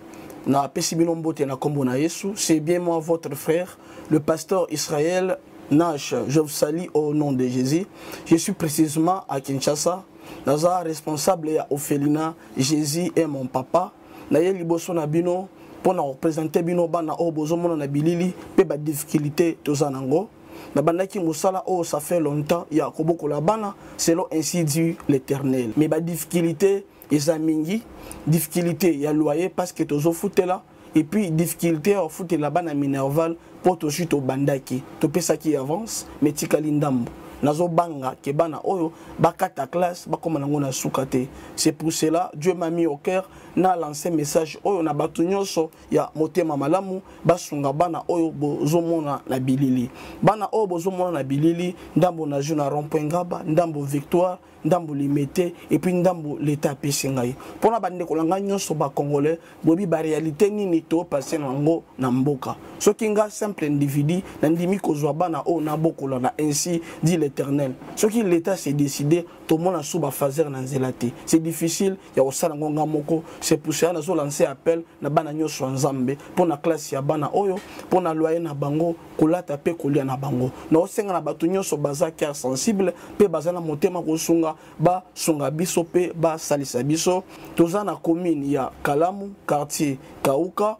C'est bien moi, votre frère, le pasteur Israël Nash. Je vous salue au nom de Jésus. Je suis précisément à Kinshasa. Naza responsable à Ophelina. Jésus est mon papa. Naye liboso na bino pour représenter bino bana o bozomo na bilili pe ba difficulté tozanango. Na bandaki musala o ça fait longtemps ya koboko la bana selon ainsi dit l'Éternel. Mais ba difficulté Ezamingi, difficulté ya loyer parce que tozo foute là et puis difficulté au foute là bas na Minerval pour to chute au bandaki to pesa qui avance mais tikali ndambo nazo banga ke bana oyo bakata classe bakoma nango na sukate. C'est pour cela Dieu m'a mis au cœur na lancé message oyo na batu nyonso ya motema malamu basunga bana oyo bozomona na bilili. Bana oyo bozomona na bilili ndambo na jeu na rond-point Ngaba, ndambo Victoire, ndambo Limete et puis ndambo l'état pesingai. Pona bande kolanga nyonso ba congolais bobi ba réalité nini to passer nango na mboka. Soki nga simple individu na ndimi kozwa bana o na bokola na ainsi dit l'Éternel. Soki l'état s'est décidé to mona suba fazer na nzelate. C'est difficile ya osala ngonga moko. C'est pour ça nazo lancer appel na bana nyonso nzambe pona classe ya bana oyo pona loyer na bango kolata pe kolia na bango. Na osenga na batu nyonso baza cœur sensible pe bazana motema kosunga ba sunga biso pe ba salisa biso. Toza na commune ya Kalamu quartier Kauka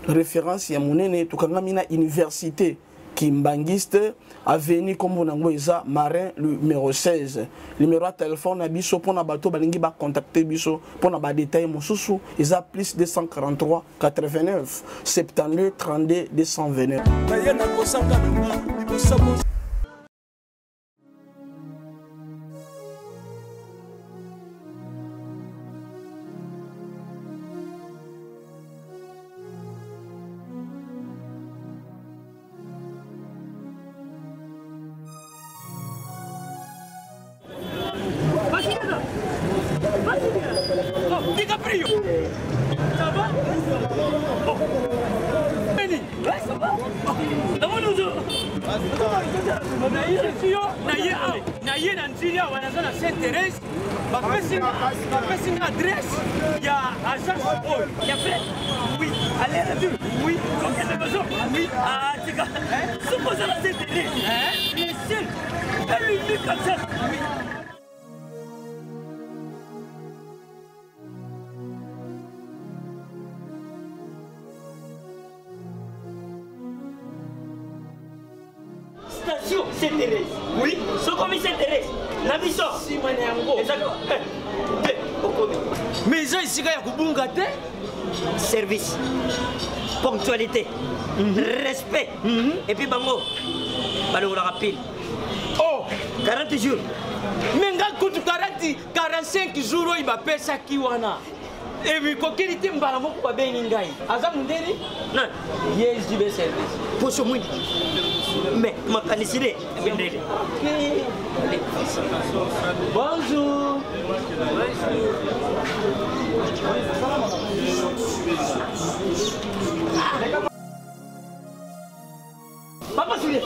référence ya monene tukangami na université Kimbangiste avenue comme on eza Marin numéro 16 numéro de téléphone na biso pona bato balingi ba contacter biso pona ba détail mosusu eza plus 243 89 72 32 229. Station Saint-Thérèse. Oui, ce commissaire Thérèse. La mission. Si, mais ils ont ici service, ponctualité, respect. Et puis bango, balou la rapide. Oh, 40 jours. Mais quand tu 45 jours, il va payer ça qui wana. Et puis quand il était mbalamo pour bien n'ingai. Azam ndeni? Non. Yes, du service. Pour ce monde. Mais ma canicide. Bonjour. Papa Julien,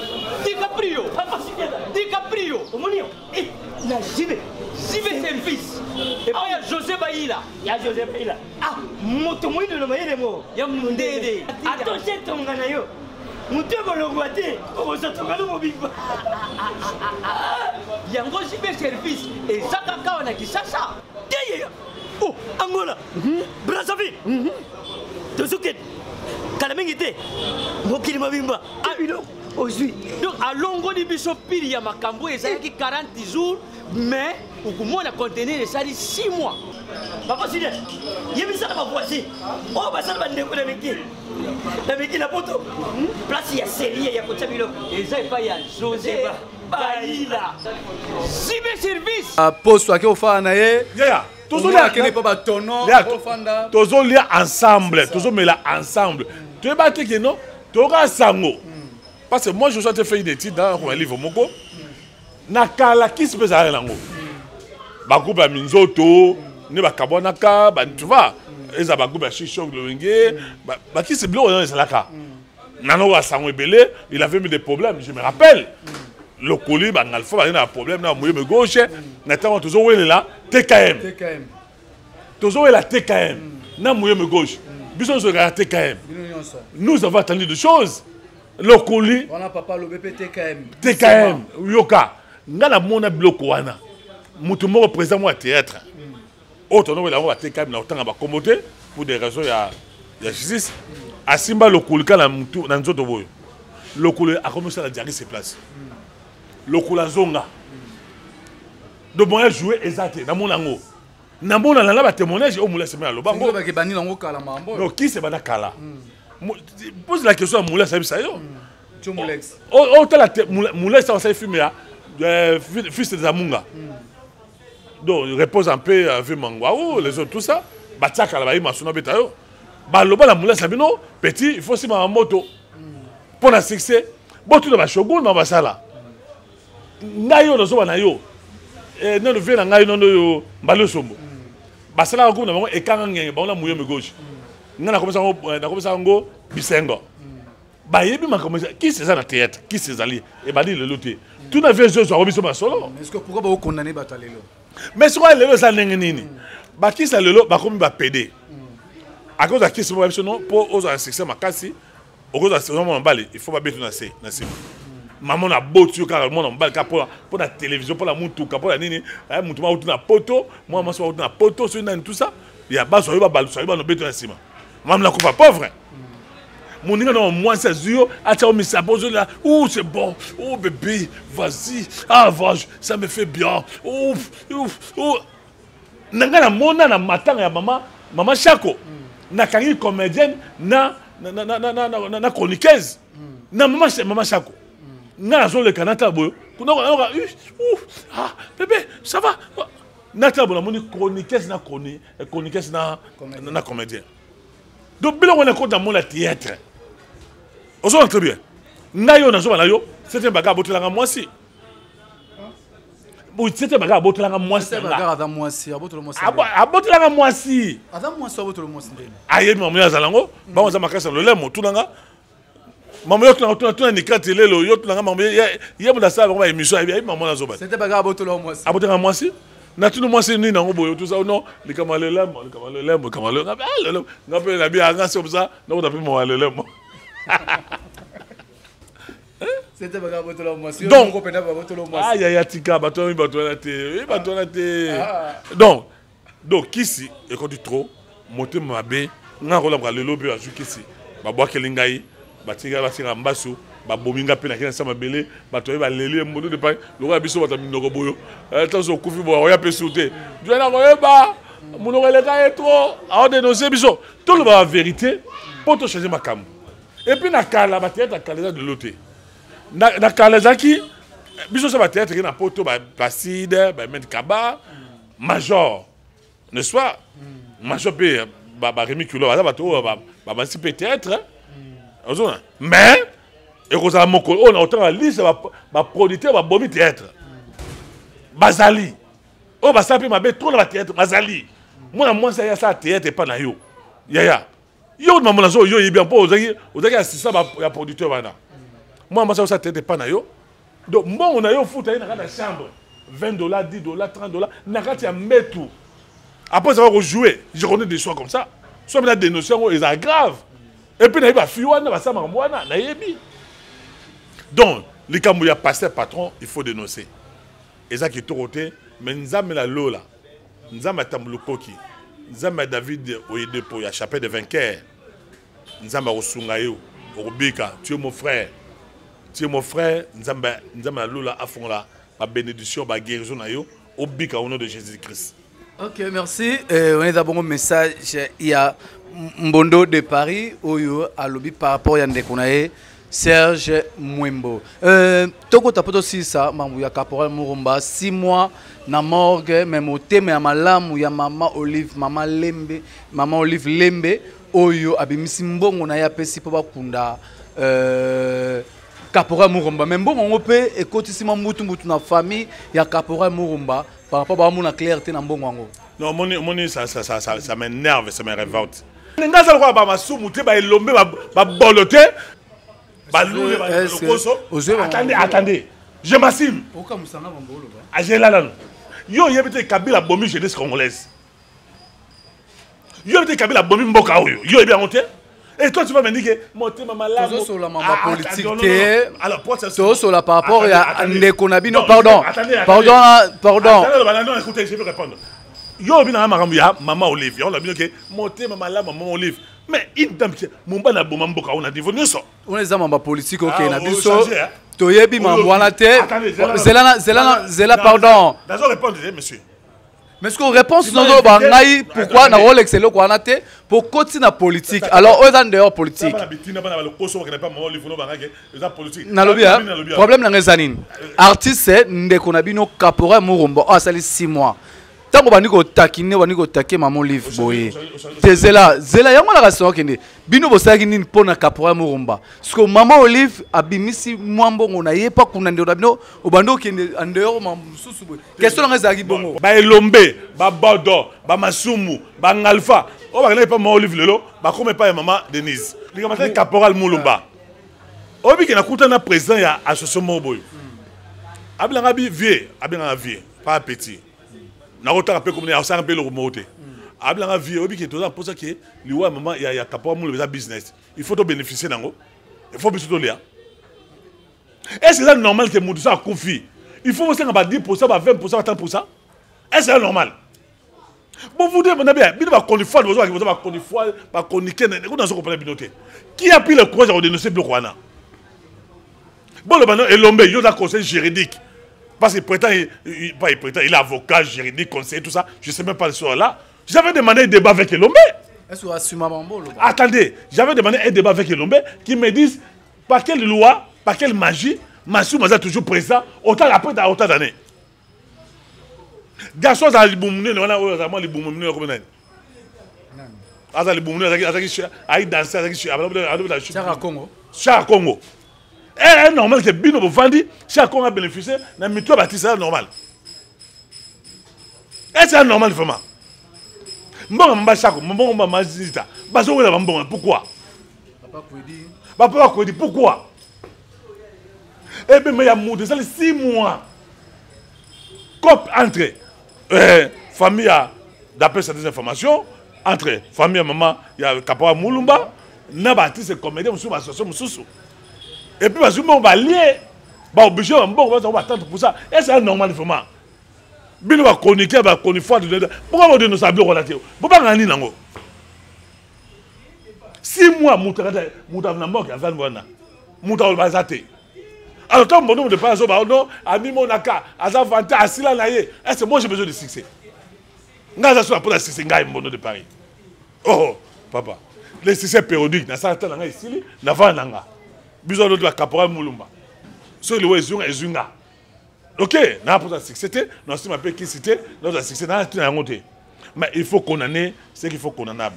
DiCaprio, Papa Julien, DiCaprio, Omonio, et la JB service. Et puis il y a José Baïla. Il y a José Baïla. Ah, motomoui de l'Omaïle mo. Il y a Mundede. Attention ton ganayo. Moutego le guaté. Oh, ça te galo mobiba. Il y a un gros JB service. Et Zakaka on a qui ça. Oh, Angola. Brazzaville. Tozuket. Kalamingité. Mokili Mabimba. Abino. Aujourd'hui. Donc, à longo de Bishop Pili, il y a ma cambo et ça qui 40 jours, mais au moins la contenir ça dit 6 mois. Papa Sylvain, il y a mis ça dans ma voici. Oh, bah ça va décoller la métier. La métier la poteau. Place, il y a série, il y a côté Bilo. Et ça, il y a José Baïla. Cyberservice. À poste, à qui on fait un aïe. Toujours lire ensemble, toujours mais là ensemble. Tu es battu que non, tu auras sango. Parce que moi je suis fait des études dans un livre moko. Nakala qui se passe à l'ango. Bakuba minzoto, ne bakabonaka, tu vois. Eza bakuba chichok le wenge, qui se bloque dans les salaka. Nano wa sango belé, il avait mis des problèmes, je me rappelle. Le colis, il y a un problème, il y a un gauche, notamment toujours là, TKM. Toujours la TKM, il y a un gauche. Nous avons attendu des choses. Le colis, on a papa le BP TKM, Yoka. Nous avons un bloc. Nous avons président au théâtre. Autre nom, on a TKM, nous avons commoté pour des raisons de justice. À Simba, le colis, le colis a commencé à dire ses places. Le Kulazonga. De moi jouer exact dans mon lango. Na mon la ba témoignage au moula sema lo bango. Non, qui c'est bana kala. Pose la question à moula ça yo. Tumulex. Oh la moula ça ça fumer fils de Zamunga. Donc, il repose un peu avec Mangwaou, les autres, tout ça. Batiaka, là, il m'a sonné à Betayo. Baloba, la moula, Sabino, petit, il faut aussi ma moto. Pour le succès, bon, tout le monde shogun, on va ça là. Nayo, nous sommes nayo. Et nous, nous venons à Nayo, Balo Sombo. Basala, on a et quand on a mouillé me gauche. Nous avons commencé à go, Bisengo. Bayebi m'a commencé. Qui c'est ça dans le théâtre? Qui c'est ça? Et bah, dit le loté. Tout n'a fait ce soir, on a solo. Est-ce que pourquoi vous condamnez Batalelo? Mais ce qu'on a levé, ça n'est rien. Bah, qui ça le lot? Bah, comme il va péder. À cause de qui c'est pour aux succès, ma casse, au cause de ce moment, il faut pas bêter dans ces. Maman a beau tuer car le monde en balle pour la télévision, pour la moutou, pour la nini, la moutou m'a na poto, moi je suis na poto, sur tout ça. Il y a pas sur le bal, sur le bal, bêter dans ciment. Maman la coupe pas pauvre. Mon nigga non moi c'est sûr, attends mais ça pose là. Oh c'est bon. Oh bébé, vas-y. Ah vas, ça me fait bien. Ouf, ouf, oh. Nanga na mona na matanga ya maman Chako. Na kangi comédienne na chroniqueuse. Na maman Chako. Na zone le canata boyo. Ah bébé, ça va. Na tabo na moni chroniqueuse na chroniqueuse na comédienne. Donc bilo on est dans mon théâtre. On s'en très bien. Nayo na zo na yo, c'est un bagarre botelanga moi si. Oui, c'était bagarre botelanga moi si. C'est bagarre dans moi si, abotolo moi si. Abotelanga moi si. Adam moi si abotolo moi si. Aye maman ya zalango, ba on za makasa le lemo tunanga. Maman yo tuna ni katele lo yo tunanga maman ye mo da sa ba émission aye maman na zo ba. C'était bagarre abotolo moi si. Abotelanga moi si. Na tunu moi si ni na ngobo tout ça non, les kamale lemo, ngape la bien nga c'est comme ça, non on a pris moi le lemo. C'était bagarre abotolo moi si. Donc, aïe aïe tika bato na te. Donc ici et quand tu trop monter mabe nga rola bra le lobe azu kisi. Ba bwa kelingai, ba tinga mbasu. Bominga pe na kena sama belé bato ba leli mbodo de pa lo biso bata minoko boyo attention kufi bo ya pe sauter je na koyeba munoko leka etro a dénoncer biso tout le la vérité pour te changer ma cam et puis na kala ba théâtre kala de l'autre na kala zaki biso ça ba théâtre na poto ba Placide ba Med Kaba Major n'est-ce pas Major pe ba Rémi Kulo ba bato ba si peut-être mais et qu'on a mon on a autant la liste va producteur va bomber théâtre Bazali oh bah ça peut m'aber trop dans théâtre Bazali moi ça y a ça théâtre et pas na yo ya yo maman zo yo bien pas aux assistant va producteur bana moi ça théâtre pas na yo donc bon on a yo foot dans la chambre $20 $10 $30 na kati ya metu après ça va rejouer je connais des soins comme ça soit la dénonciation ils aggrave et puis na ba fiwana ba ça mwana na yebi. Donc, les cas où il y a passé patron, il faut dénoncer. Et ça qui est tout côté, mais nous avons la Lola, nous avons Tambloukoki, nous avons David Oyedepo, il y a chapelle de vainqueurs, nous avons Osungayo, Orubika, tu es mon frère, nous avons la Lola à fond là, ma bénédiction, ma guérison, Obika au nom de Jésus-Christ. Ok, merci. On est d'abord un message, il y a Mbondo de Paris, Oyo, à l'objet par rapport à Yandekonae. Serge Mwembo. Toko tapoto aussi ça, Mamouya Caporal Mourumba, 6 mois na morgue, même au thème ya malamu ya Maman Olive, Maman Olive Lembe, Oyo, abimisi mbongo na ya pesi po bakunda Caporal Mourumba. Même bon on peut écouter si mutu na famille ya Caporal Mourumba par rapport à mon clarté na mbongo ngo. Non, mon ça m'énerve, ça me révolte. Nga ça quoi ba masumu te ba elombe ba boloté. Attendez, je m'assume. J'ai là. Yo, il y a peut-être Kabila Bomi jeunesse congolaise. Yo, peut-être Kabila Bomi Mboka. Yo, est bien monté. Et toi, tu vas me dire que mon thème malade. Tout sur la politique. Alors, tout sur la par rapport à Ndekonabi. Non, pardon. Pardon. Écoutez, je vais répondre. Yo, bien Maman Olive. On a bien que mon thème malade, Maman Olive. Mais une dame qui mon ban a bon mboka on a devenu ça. On est en politique OK na biso. Toyebi mamwana te. Zela pardon. D'accord répondre monsieur. Mais est-ce qu'on répond sur notre bangaï pourquoi na rôle excellent qu'on a été pour continuer la politique alors eux en dehors politique nalobi problème na ngezanine artiste c'est ndeko na bino Caporal Murumba a sali 6 mois tant que baniko takine baniko take maman livre boye tezela zela yango la raison kende bino bosaki nini pona Caporal Murumba parce que maman Olive abimisi mwambo ngona yepa kuna ndo bino obando kende en dehors mamsusu boye question nga zaki bongo ba elombe ba bodo ba masumu ba ngalfa o ba pas maman Olive lelo ba comme pas maman Denise li ka Caporal Murumba obi ke na kuta na président ya association moboyo abilanga bi vieux abilanga vieux pas petit na rota peu comme na ça un peu le remonter abilanga vieux obi ke toza pour ça que liwa maman ya Caporal Murumba business il faut to bénéficier nango il faut biso to lia est-ce que c'est normal que mutu ça confie il faut aussi ba 10% ba 20% ba 30% est-ce que c'est normal bon vous dites mon bien bino ba konifoi vous ba konifoi ba koniker ko dans ce comprendre binoté qui a pris le courage de dénoncer bloc wana bon le bano elombe yo da conseil juridique parce que prétend il est avocat juridique conseiller tout ça je sais même pas sur là j'avais demandé un débat avec Elombe est-ce que assume mambo attendez j'avais demandé un débat avec Elombe qui me disent par quelle loi par quelle magie Massou Maza toujours présent autant après autant d'années garçon dans les boumounes on a vraiment les boumounes comme ça asa les boumounes avec danser avec Chara Congo est normal que Bino Bofandi, chaque on a bénéficié, n'a mis toi bâti ça normal. Est-ce que normal vraiment? Bon, m'a chaque, bon m'a zita. Baso on a bon pourquoi? Papa Kwedi pourquoi? Eh bien mais il y a moudé ça les 6 mois. Cop entre famille d'après cette information entre famille maman il y a Caporal Murumba, n'a bâti ce comédien sur association mususu. Et puis, parce que on va lier, on va obligé, on va attendre pour ça. Et c'est normal, vraiment. Bien, on va chroniquer, on va chroniquer. Pourquoi on va nous savoir relater? Pourquoi on va nous dire 6 mois, on va nous mort, on va nous zater. Alors, tant que on ne pas non, à Mimonaka, à Zavanta, à Silanaye, est-ce que moi j'ai besoin de succès? On a besoin de succès, on de Paris. Oh, papa, les succès périodiques, on a ça, on a ici, on a va besoin de la Caporal Murumba. So le wezunga ezunga. OK, na pour ça c'était, non si m'appelle qui c'était, notre succès na tout na monter. Mais il faut condamner ce qu'il faut condamnable.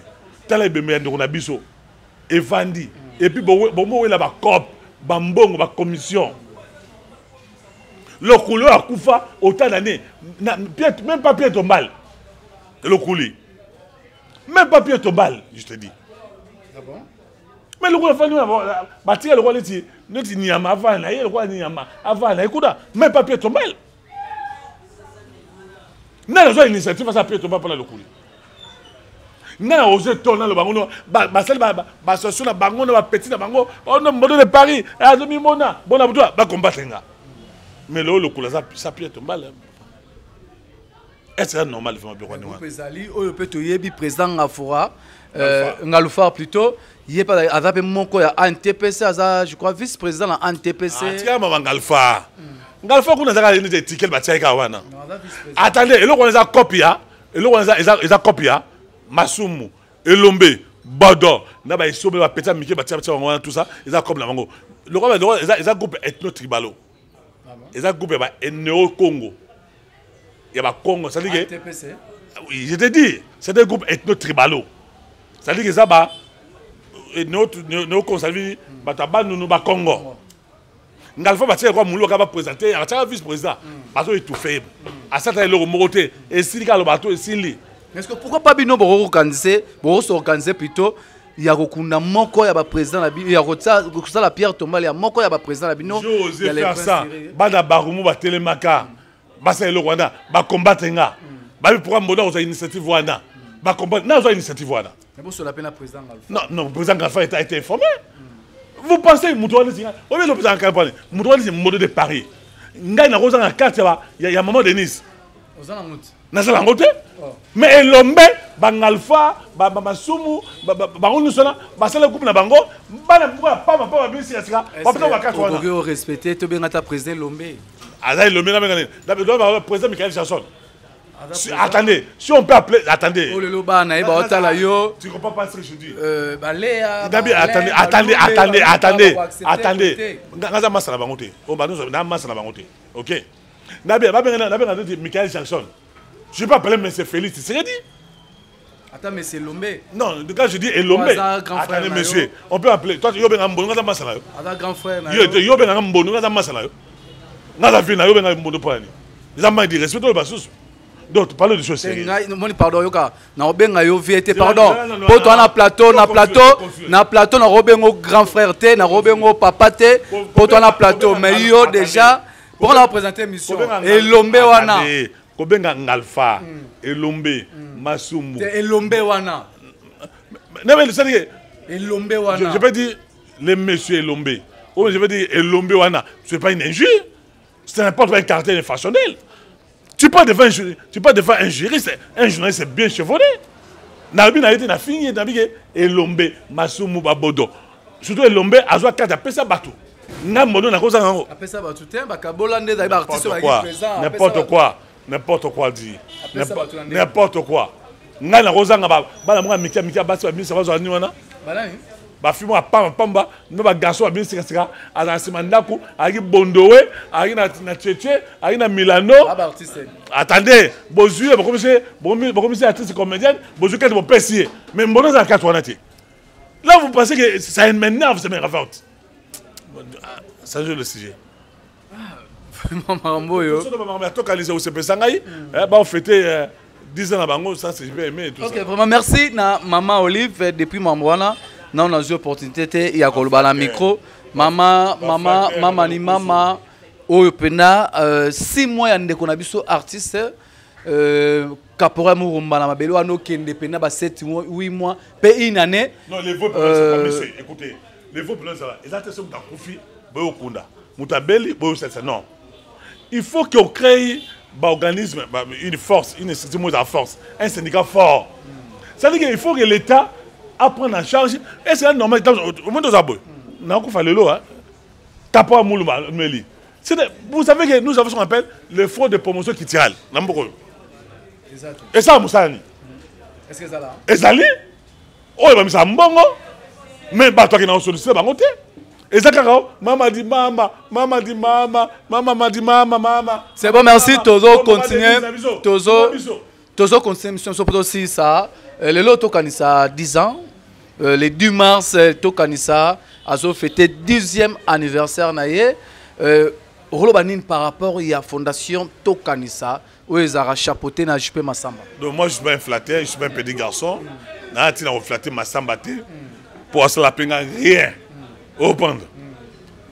Tala bemé ndiko na biso. Et vandi. Et puis bon là ba cop, ba mbongo ba commission. Le couleur a kufa autant d'années, même pas pied tombal. Le couli. Même pas pied tombal, je te dis. Ah bon? Mais le roi Fanny bâtir le roi Leti, notre Niama avant, le roi Niama avant, écoute, même pas pied tombal. N'a pas initiative à sa pied tombal pour le couler. N'a osé tourner le bangon, sur la bangon, la petite bango, on a modèle de Paris, à demi-mona, bon à toi, va combattre. Mais le couler, ça pied tombal. Est-ce que c'est normal de faire un bureau? Le président Ngafura, Ngalufa plutôt. Il est pas avec mon co à NTPC, je crois vice-président à NTPC. Tiens, maman Ngalfa. Ngalfa, qu'on a des tickets, attendez, et là, on les a copiés, et là, on les a copiés, Masumu, Elombe, Bodo, Naba, ils sont bien, Pétain, Mickey, tout ça, ils ont comme la mango. Le roi, ils ont groupe ethno-tribalo. Ils ont groupe néo-Congo. Il y a Congo, ça dit que. Oui, je te dis, c'est des groupes ethno-tribalo. Ça dit que ça va. Nous conservons nous Congo. Ngalfa va dire quoi Moulou va présenter, il va vice-président. Parce qu'il est tout faible. À ça, il est le moroté. Et s'il y a le bateau, et s'il est. Est-ce que pourquoi pas Bino organiser plutôt? Il y a un moko ya ba président il y a ça la pierre tombale il y a moko ya ba président la bino. J'ose faire ça. Bada barumu ba telemaka. Basa le Rwanda ba combattre nga. Ba pourquoi mboda aux initiative Rwanda. Ba combattre na aux initiative Rwanda. Mais bon sur la peine à président Alpha. Non, le président Alpha a été informé. Vous pensez que Moutouani, on est le président Alpha, Moutouani c'est mode de Paris. Ngai na rosa na carte il y a maman Denise. Ozana ngote. Na sala ngote. Mais Elombe, Bangalfa, Masumu, Bangonou sona, basala coupe na bango, bana pourquoi pas bien si ça. Pas peut-être carte wana. Faut respecter to bien ta président Lombe. Aza Lombe na ngane. D'abord président Michael Jackson. Attendez, si on peut appeler... Attendez. Oh, le loba, na eba otala yo. Tu comprends pas ce que je dis? Baléa. Attendez. Naza massa la bangote. On va nous na massa la bangote. OK. Nabi, Michael Jackson. Je ne vais pas appeler M. Félix, c'est dit. Attends, mais c'est Lombé. Non, quand je dis Elombe, attendez, monsieur, on peut appeler. Toi, tu as un bon, attends, grand frère. Tu as un bon, tu as un masala. Tu as un bon, tu as un dit respect le basus. Donc, tu parles de choses sérieuses. Pardon, Yoka. Na obenga yo vérité, pardon. Pour toi, na plateau, na obengo grand frère te, na obengo papa te. Pour toi, na plateau. Mais yo déjà, pour la présenter mission. Elombe wana. Kobenga Ngalfa, Elombe, Masumu. Elombe wana. Elombe wana. Je peux dire les messieurs Elombe. Ou je veux dire Elombe wana. Ce n'est pas une injure. C'est n'importe quel caractère infractionnel. Tu peux défendre un juriste. Un journaliste c'est bien chevronné. Nabi n'a été na fini Elombe, Masumu Babodo. Surtout Elombe, Azwa Kata Pesa Batou. N'importe quoi. N'importe quoi dit. N'importe quoi. N'ana rozanga ba na mwa mikia basi ba binisa bazo ani wana. Ba fimo pamba no ba garçon ba binisa sika ala simandako aki bondowe aki na Tchétché aki na Milano. Attendez, bozué ba commissaire artiste comédienne, bozué que bon pessier. Mais mbono za 4 wana ti. Là vous pensez que ça m'énerve, ça m'énerve. Ça joue le sujet. Maman yo. On fêtait 10 ans à Bango, ça c'est bien aimé. Ok, vraiment merci na maman Olive depuis Mambwana. Nous avons eu l'opportunité il y a le micro. Maman ni maman Oyopena 6 mois ya ndeko na biso artiste Caporal Mourumba na mabelo ano kende pena ba 7 mois 8 mois pe une année. Non les veaux monsieur, écoutez, les veaux ça ils attendent ça confi boyo kunda. Mutabeli boyo ça non. Il faut qu'on crée un organisme, une force, une institution de force, un syndicat fort. Ça veut dire qu'il faut que l'État apprenne en charge. Et c'est normal. Au moins, nous avons vous savez que nous avons ce qu'on appelle le fonds de promotion qui tire. Et ça, Moussani. Est-ce que ça là? Et ça là? Oh, il va me dire bon. Mais toi qui n'as pas sollicité, bah monter. Et ça, maman dit maman, maman dit maman, maman dit maman, maman. C'est bon, merci. Tozo continue. Tozo continue. Mission aussi ça. Le lot Tokanisa 10 ans. Le 2 mars, Tokanisa a fêté 10e anniversaire naie. Rolobanin par rapport à la fondation Tokanisa où ils ont chapeauté na JP Massamba. Donc moi je suis pas un flatteur, je suis pas un petit garçon. Na tina flatter Massamba pour ça la peine rien. Au pendre.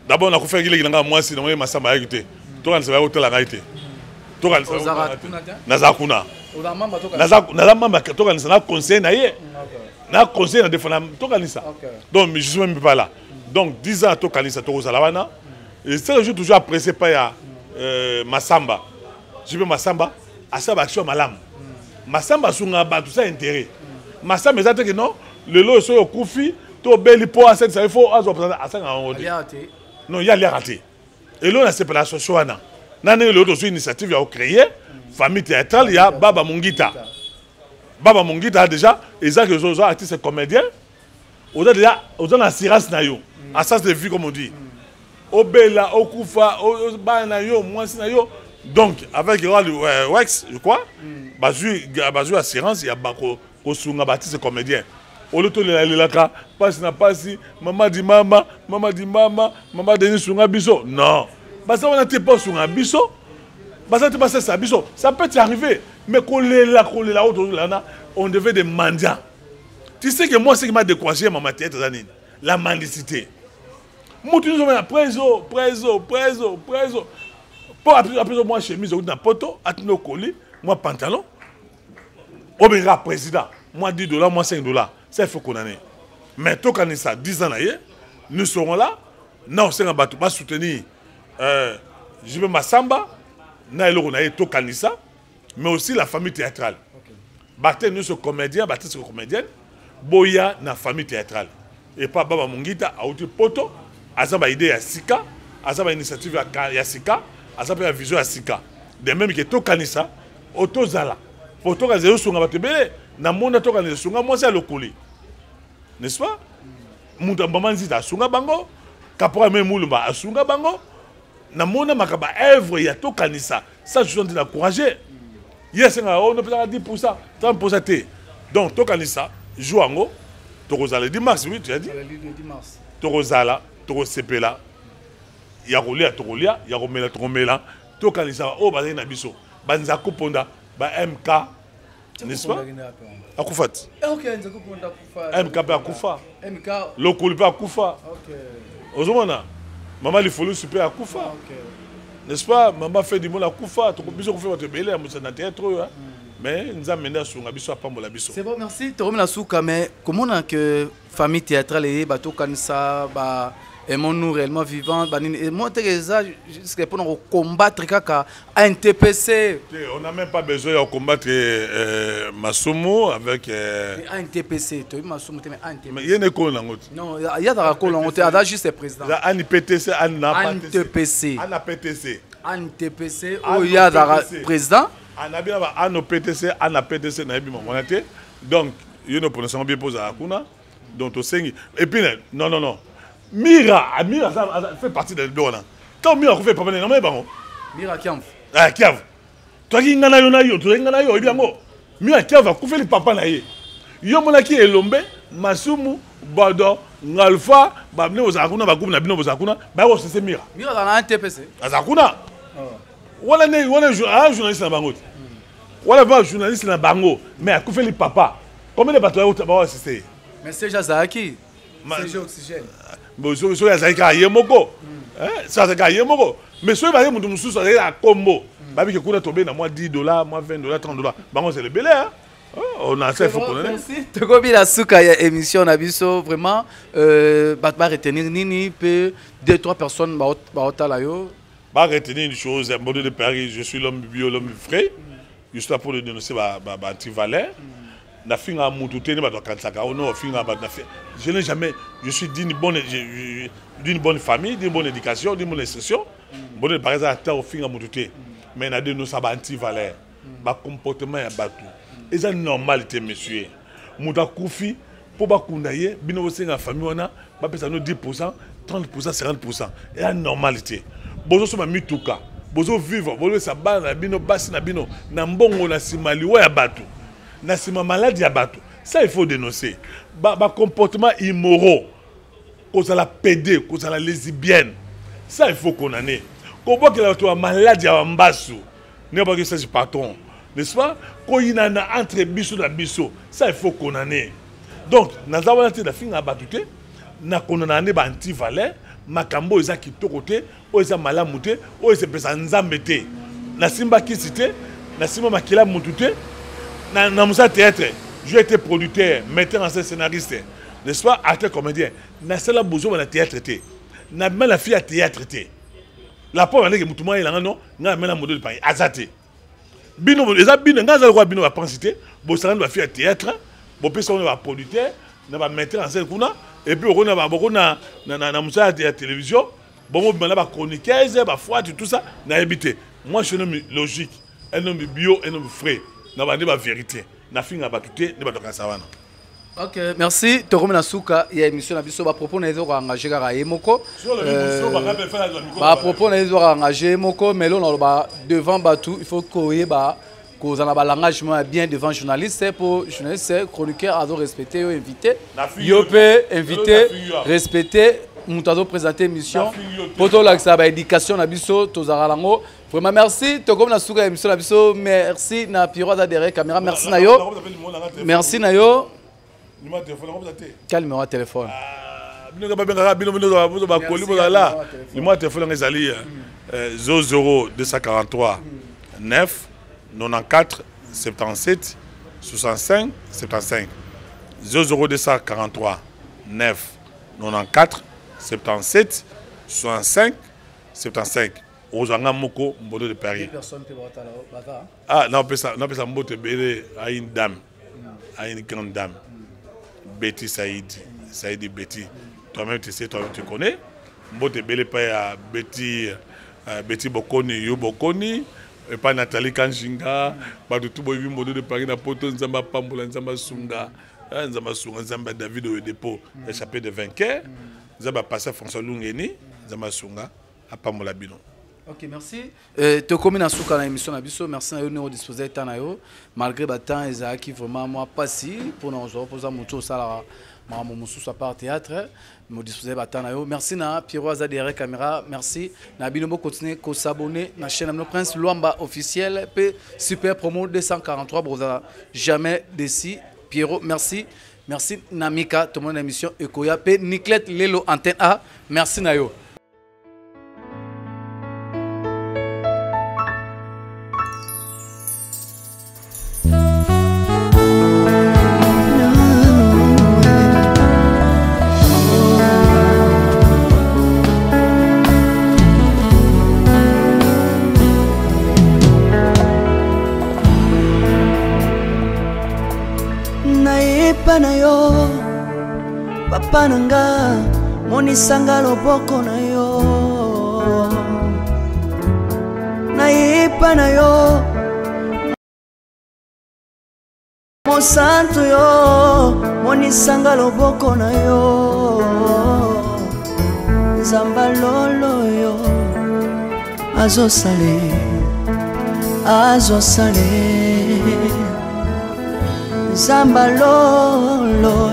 D'abord, on a fait qu'il y a moi si on Massamba a été. Toi, on s'est hôtel à été. Toi, on s'est Nazakuna. Nazakuna, toi, on s'est conseil naïe. Na conseil na défendre toi, donc, je suis même pas là. Donc, 10 ans, toi, Kanisa, toi, Zalawana. Et c'est le jour toujours apprécié par Massamba. Je veux Massamba, à sa action malam. Massamba, sur tout ça intérêt. Massamba, c'est que non, le lot est au Koufi. To beli po à cette ça il faut à ça non il y a les raté et là c'est pas la sociana nane le autre initiative a créé famille théâtrale il y a Baba Mungita déjà et ça que les autres artistes comédiens on a déjà on a assurance na yo assurance de vie comme on dit au bela au kufa au bana yo moi si na yo donc avec le Wex je crois bazu assurance il y a bako ko sunga artiste comédien. Au lieu de la passe n'a pas si maman dit maman Denis Sunga Bisso. Non. Parce qu'on n'a pas Sunga Bisso. Parce que c'est ça Bisso. Ça peut arriver. Mais on devait des mendiants. Tu sais que moi, ce qui m'a découragé, maman tête, la mendicité. Moi, tu nous as préso. Pour après moi, chemise, on a poto, atino colis, moi pantalon. Obéra président. Moi $10, moi $5. Ça, il faut qu'on en ait. Mais tout quand ça, 10 ans, nous serons là. Nous serons là pour soutenir JP Massamba, nous mais aussi la famille théâtrale. Nous sommes comédiens, nous comédienne. Boya, la famille théâtrale. Et pas Baba Mungita, à Outi Poto, à ça, idée à Sika, à ça, initiative à Sika, à ça, vision à Sika. De même que tout Kanissa, Otozala. Pour toi, zéro sunga batebele. Na monde toka ne sunga moi c'est le couli. N'est-ce pas? Muta maman zita sunga bango. Kapora me mulumba asunga bango. Na monde makaba œuvre ya toka nisa. Ça je suis en train d'encourager. Yes, on ne peut pas dire pour ça. 30% té. Donc toka nisa joue ango. Torozala le 10 mars, oui, tu as dit. Le 10 mars. Torozala, Torosepela. Ya rolia Torolia, ya romela Toromela. Toka nisa o bazali na biso. Banza koponda ba MK. N'est-ce pas? Akufat. OK, nzako ponda kufa. MK pa akufa. MK. Lokoli pa akufa. OK. Ozomona. Maman li folu super akufa. OK. N'est-ce pas? Maman fait du monde akufa, to biso ko fait votre belé amusa na théâtre. Mais nous avons sunga biso apambola biso. C'est bon, merci. Tu remets souka, mais comment on a que famille théâtrale et bateau kanisa ba aimons-nous réellement vivants moi c'est pour nous combattre kaka NTPC. On n'a même pas besoin de combattre Masumu avec NTPC. Tu vois Masumu mais NTPC. Mais il y a une école en route. Non, il y a des écoles en route. Il y a juste le président. NPTC, NTPC. NPTC. NTPC. Oh, il y a des président. Ano PTC, ana PTC na yebi monate. Donc, il y a une prononciation bien posée à Kuna. Donc, au Sengi. Et puis, non. Mira ça fait partie de l'Ebona. Quand Mira fait pas mal, non mais bon. Mira Kiav. Ah Kiav. Toi qui ngana yo na yo, toi ngana yo ebiango. Mira Kiav va couper le papa na ye. Yo monaki elombe, Masumu, Bodo, Ngalfa, ba mne ozakuna ba groupe na bino ozakuna, ba wo c'est Mira. Mira dans la NTPC. Azakuna. Wala journaliste na bango. Wala va journaliste na bango, mais a couper le papa. Combien de bateaux va assister? Mais c'est Jazaki. C'est oxygène. Bozo so ya zaika yemoko. Ça zaika yemoko. Mais so ba mutu mususu à combo. Ba bi ke kuna tomber na moi $10, moi $20, $30. Bango c'est le belé hein. On a assez faut connaître. Merci. Tu kobi la souka ya émission na biso vraiment ba retenir nini peu 2-3 personnes ba otala yo. Ba retenir une chose, un de Paris, je suis l'homme bio, l'homme frais. Je suis là pour le dénoncer ba anti-valeur. Na finga mutu tene ba do kansaka ono finga ba na fait. Je n'ai jamais, je suis d'une bonne famille, d'une bonne éducation, d'une bonne instruction. Bonne par exemple à au finga mutu mais na de nous ça ba anti-valeur. Ba comportement ya batu. Et ça normalité monsieur. Muta kufi pour ba kundaye bino senga famille wana ba pesa no 10%, 30%, 50%. Et la normalité. Bozo so ma mituka. Bozo vivre, bozo sa ba na bino basi na bino na mbongo na simali wa ya batu. Na sima maladie ya batu. Ça il faut dénoncer. Ba comportement immoraux. Cause la pédé, cause la lesbienne. Ça il faut condamner. Qu'on voit que la maladie à Mbassou. N'est pas que ça c'est patron. N'est-ce pas? Quand il y a entre biso et biso, ça il faut condamner. Donc, nous avons été la fin à batute, nous avons condamné les anti-valeurs, makambo eza kitokote, o eza malamute, o eza pesa nzambete. Na simba ki cité, na simba makila mutute, na musa théâtre, j'ai été producteur, metteur en scène, scénariste, n'est-ce pas? Acteur comédien. Na sala bozo na théâtre té. Na même la fille à théâtre té. La pauvre année que mutumwa il a non, na même la modèle de Paris, azate. Bino eza bino ngaza ko bino va pensité, bo sala va faire théâtre, bo pesa on va producteur, na va metteur en scène kuna. Et puis on a beaucoup na musa de télévision bon on a chroniqueuse ba foi tout ça na habité moi je suis un homme logique un homme bio un homme frais na ba ba vérité na finga ba tuté ne ba toka sawana. OK, merci. Tu remets la souka, il y a une émission à biso ba propos na ezo engager kara yemoko. Ba propos na ezo engager moko mais là on ba devant batou, il faut koye ba cause on a l'engagement bien devant journaliste pour journaliste chroniqueur à respecter invité. Yo peut inviter respecter moutado présenter émission pour tout l'accès à éducation na biso tozara lango. Vraiment merci to comme na souka émission na biso merci na piro da derrière caméra merci na yo. Merci na yo. Quel numéro de téléphone? Numéro de téléphone ezali 00243 9 94 77 65 75 00243 9 94 77 65 75 Ozanga Moko Mbodo de Paris. Ah non ça Mbote Bele à une dame à une grande dame Betty Saïdi Betty toi-même tu sais toi-même tu connais Mbote Bele pas à Betty Bokoni Yo Bokoni et pas Nathalie Kanshinga, pas de tout boy modo de Paris na poto nzamba pambola nzamba sunga, nzamba sunga nzamba David au dépôt, échappé de vainqueur, nzamba passé François Lungeni, nzamba sunga à pambola bino. Ok, merci. Tu as commis dans l'émission Nabiso, merci à nous disposer de temps malgré le temps qui vraiment moi pas si pour nous reposer mon tour ça mon sous part théâtre, me disposer de temps merci na Pierrot Azadere caméra, merci na bino continuer ko s'abonner na chaîne no Prince Luamba officiel p super promo 243 brosa jamais d'ici Pierrot merci. Merci Namika tout le monde émission Ekoya p Niclette Lelo antenne A, merci Nayo. Na yo papa nanga monisanga loboko na yo nayepa na yo mosantu yo monisanga loboko na yo nzamba lolo yo azosale Zamba lolo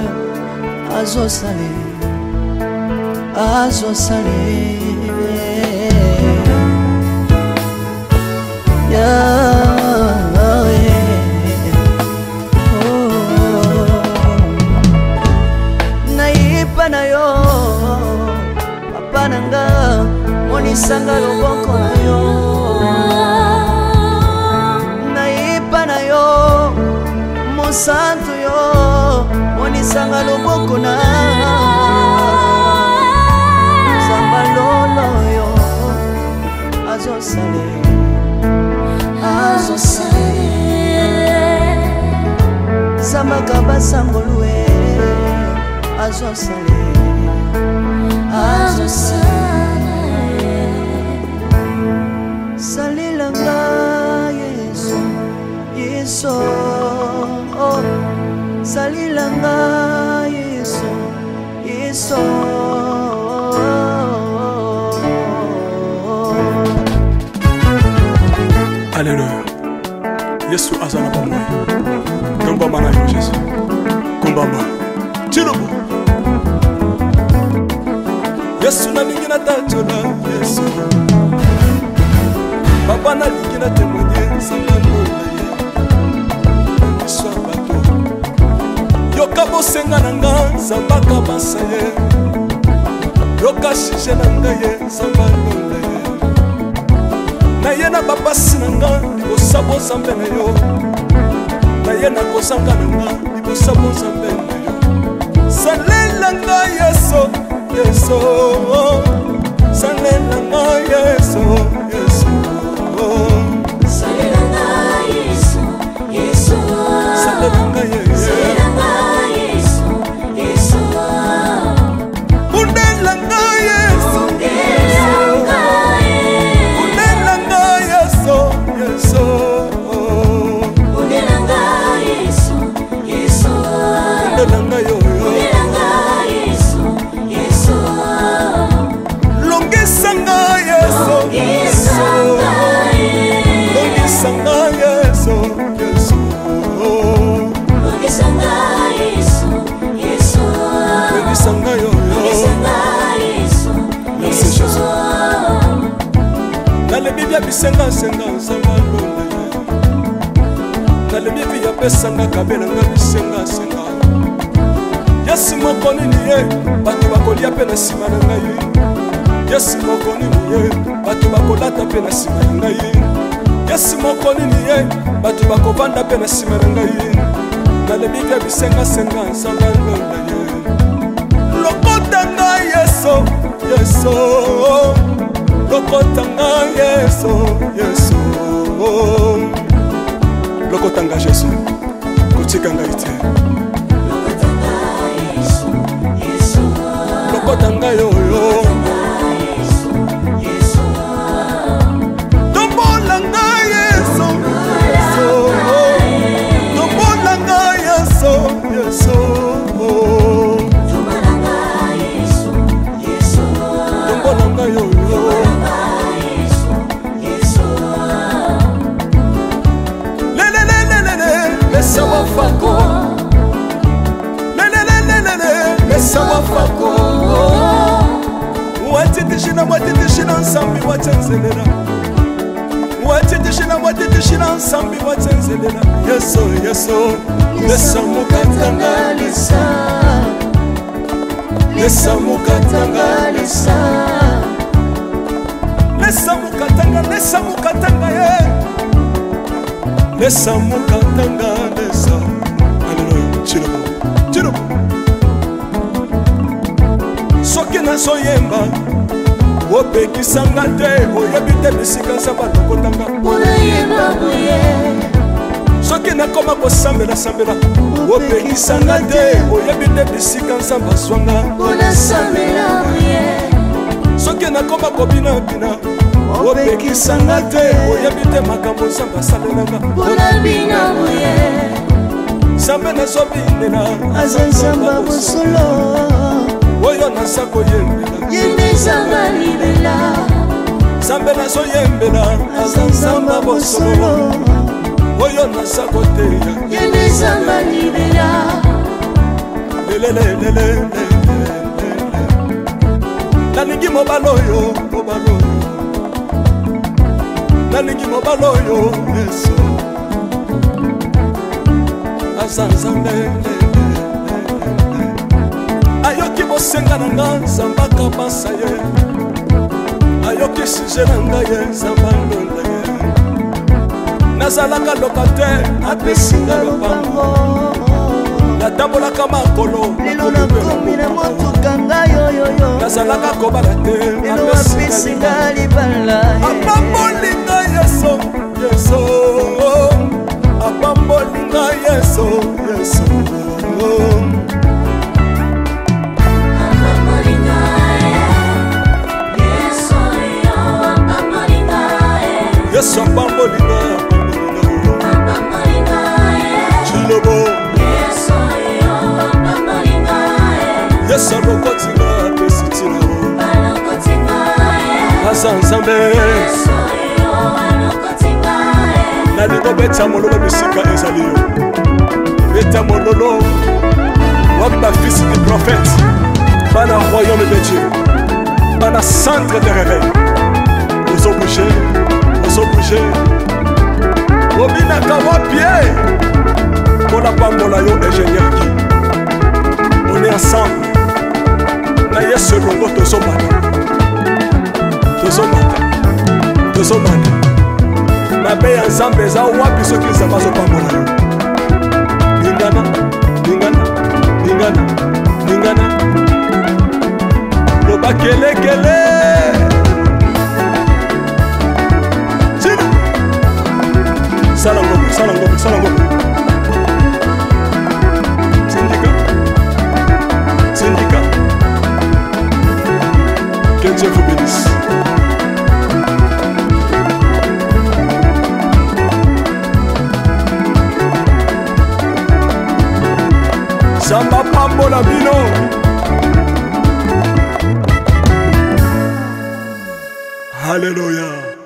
azosale nayipa na yo papa nanga monisanga loboko na yo nayipa na yo santo yo monisanga loboko na Zamba lolo yo azosale Zamba kabasangolwe azosale salilanga Yesu salilanga Yesu Alléluia Yesu azana pa moi Komba mana yo Jésus Komba ma Tirobo Yesu na lingi na tatola Yesu Papa na lingi na témoigner Sangano Yoka bosenga nanga Zambaka basaye Yoka shije nanga ye Zambalola ye Na ye na babasi nanga Libosabo zambe na yo Na ye na kozanga nanga Libosabo zambe na yo Salelanga Yesu Yesu Salelanga Yesu Yesu Salelanga Yesu Yesu Salelanga Yesu Bisenga senga nzamba lolo Nale bibi ya pesanga kabela nga bisenga senga Yesu moko nini ye Bato bakolia pe na sima na ngai Yesu moko nini ye Bato bakolata pe na sima na ngai Yesu moko nini ye Bato bakovanda pe na sima na ngai Nale bibi ya bisenga senga nzamba lolo Lokota nga Yesu Yesu Lokotanga Yesu, Yesu Lokotanga Jésus, Kotikanga ite Lokotanga Yesu, Yesu Lokotanga yoyo Tombolanga Yesu nsambi watsenzelela watitishila nsambi watsenzelela yeso lesa mukatanga lesa mukatanga lesa mukatanga ye lesa mukatanga lesa aleluya chilo soki nazoyemba opekisanga te oyebi te bisika nzambe alokotanga soki nakoma kosambela opekisanga te oyebi te bisika nzambe azwanga soki nakoma kobinabina opekisanga te oyebi te makambo nzambe asalelanga nzambe nazobinela aza nzambe bosolo oyo naza koyembela yendezanga libela nzambe nazoyembela aza nzambe bosolo oyo naza koteya yendezanga libela nalingi mobala oyo nalingi mobala oyo yesu aza nzambe ayoki bosenga na nga nzambe akabasa ye ayoki suje na ngai ye nzambe alonda ye nazalaka lokater apesinga lopango natambolaka makolo lelo nakomi na motuka ngai oyoyo nazalaka kobala te lelo apesinga libala apambolinga yeso apambolinga yeso yesu apambolinga chilobo yesu alokotinga apesitina aza nzambe nalingo beta mololo bisika ezali yo beta mololo wapi bafisi du prophète bana royaume de Dieu bana centre de réveil ozobouge obinaka wapie mpona pambola yo ingénieur ki on est ensemble na yesu elongo tozomata mabe ya nzambe eza wapi soki nzambe azopambola yo lingana loba kelekele Sala ngombe. Syndicat. Que Dieu vous bénisse. Samba pambola bino. Alléluia.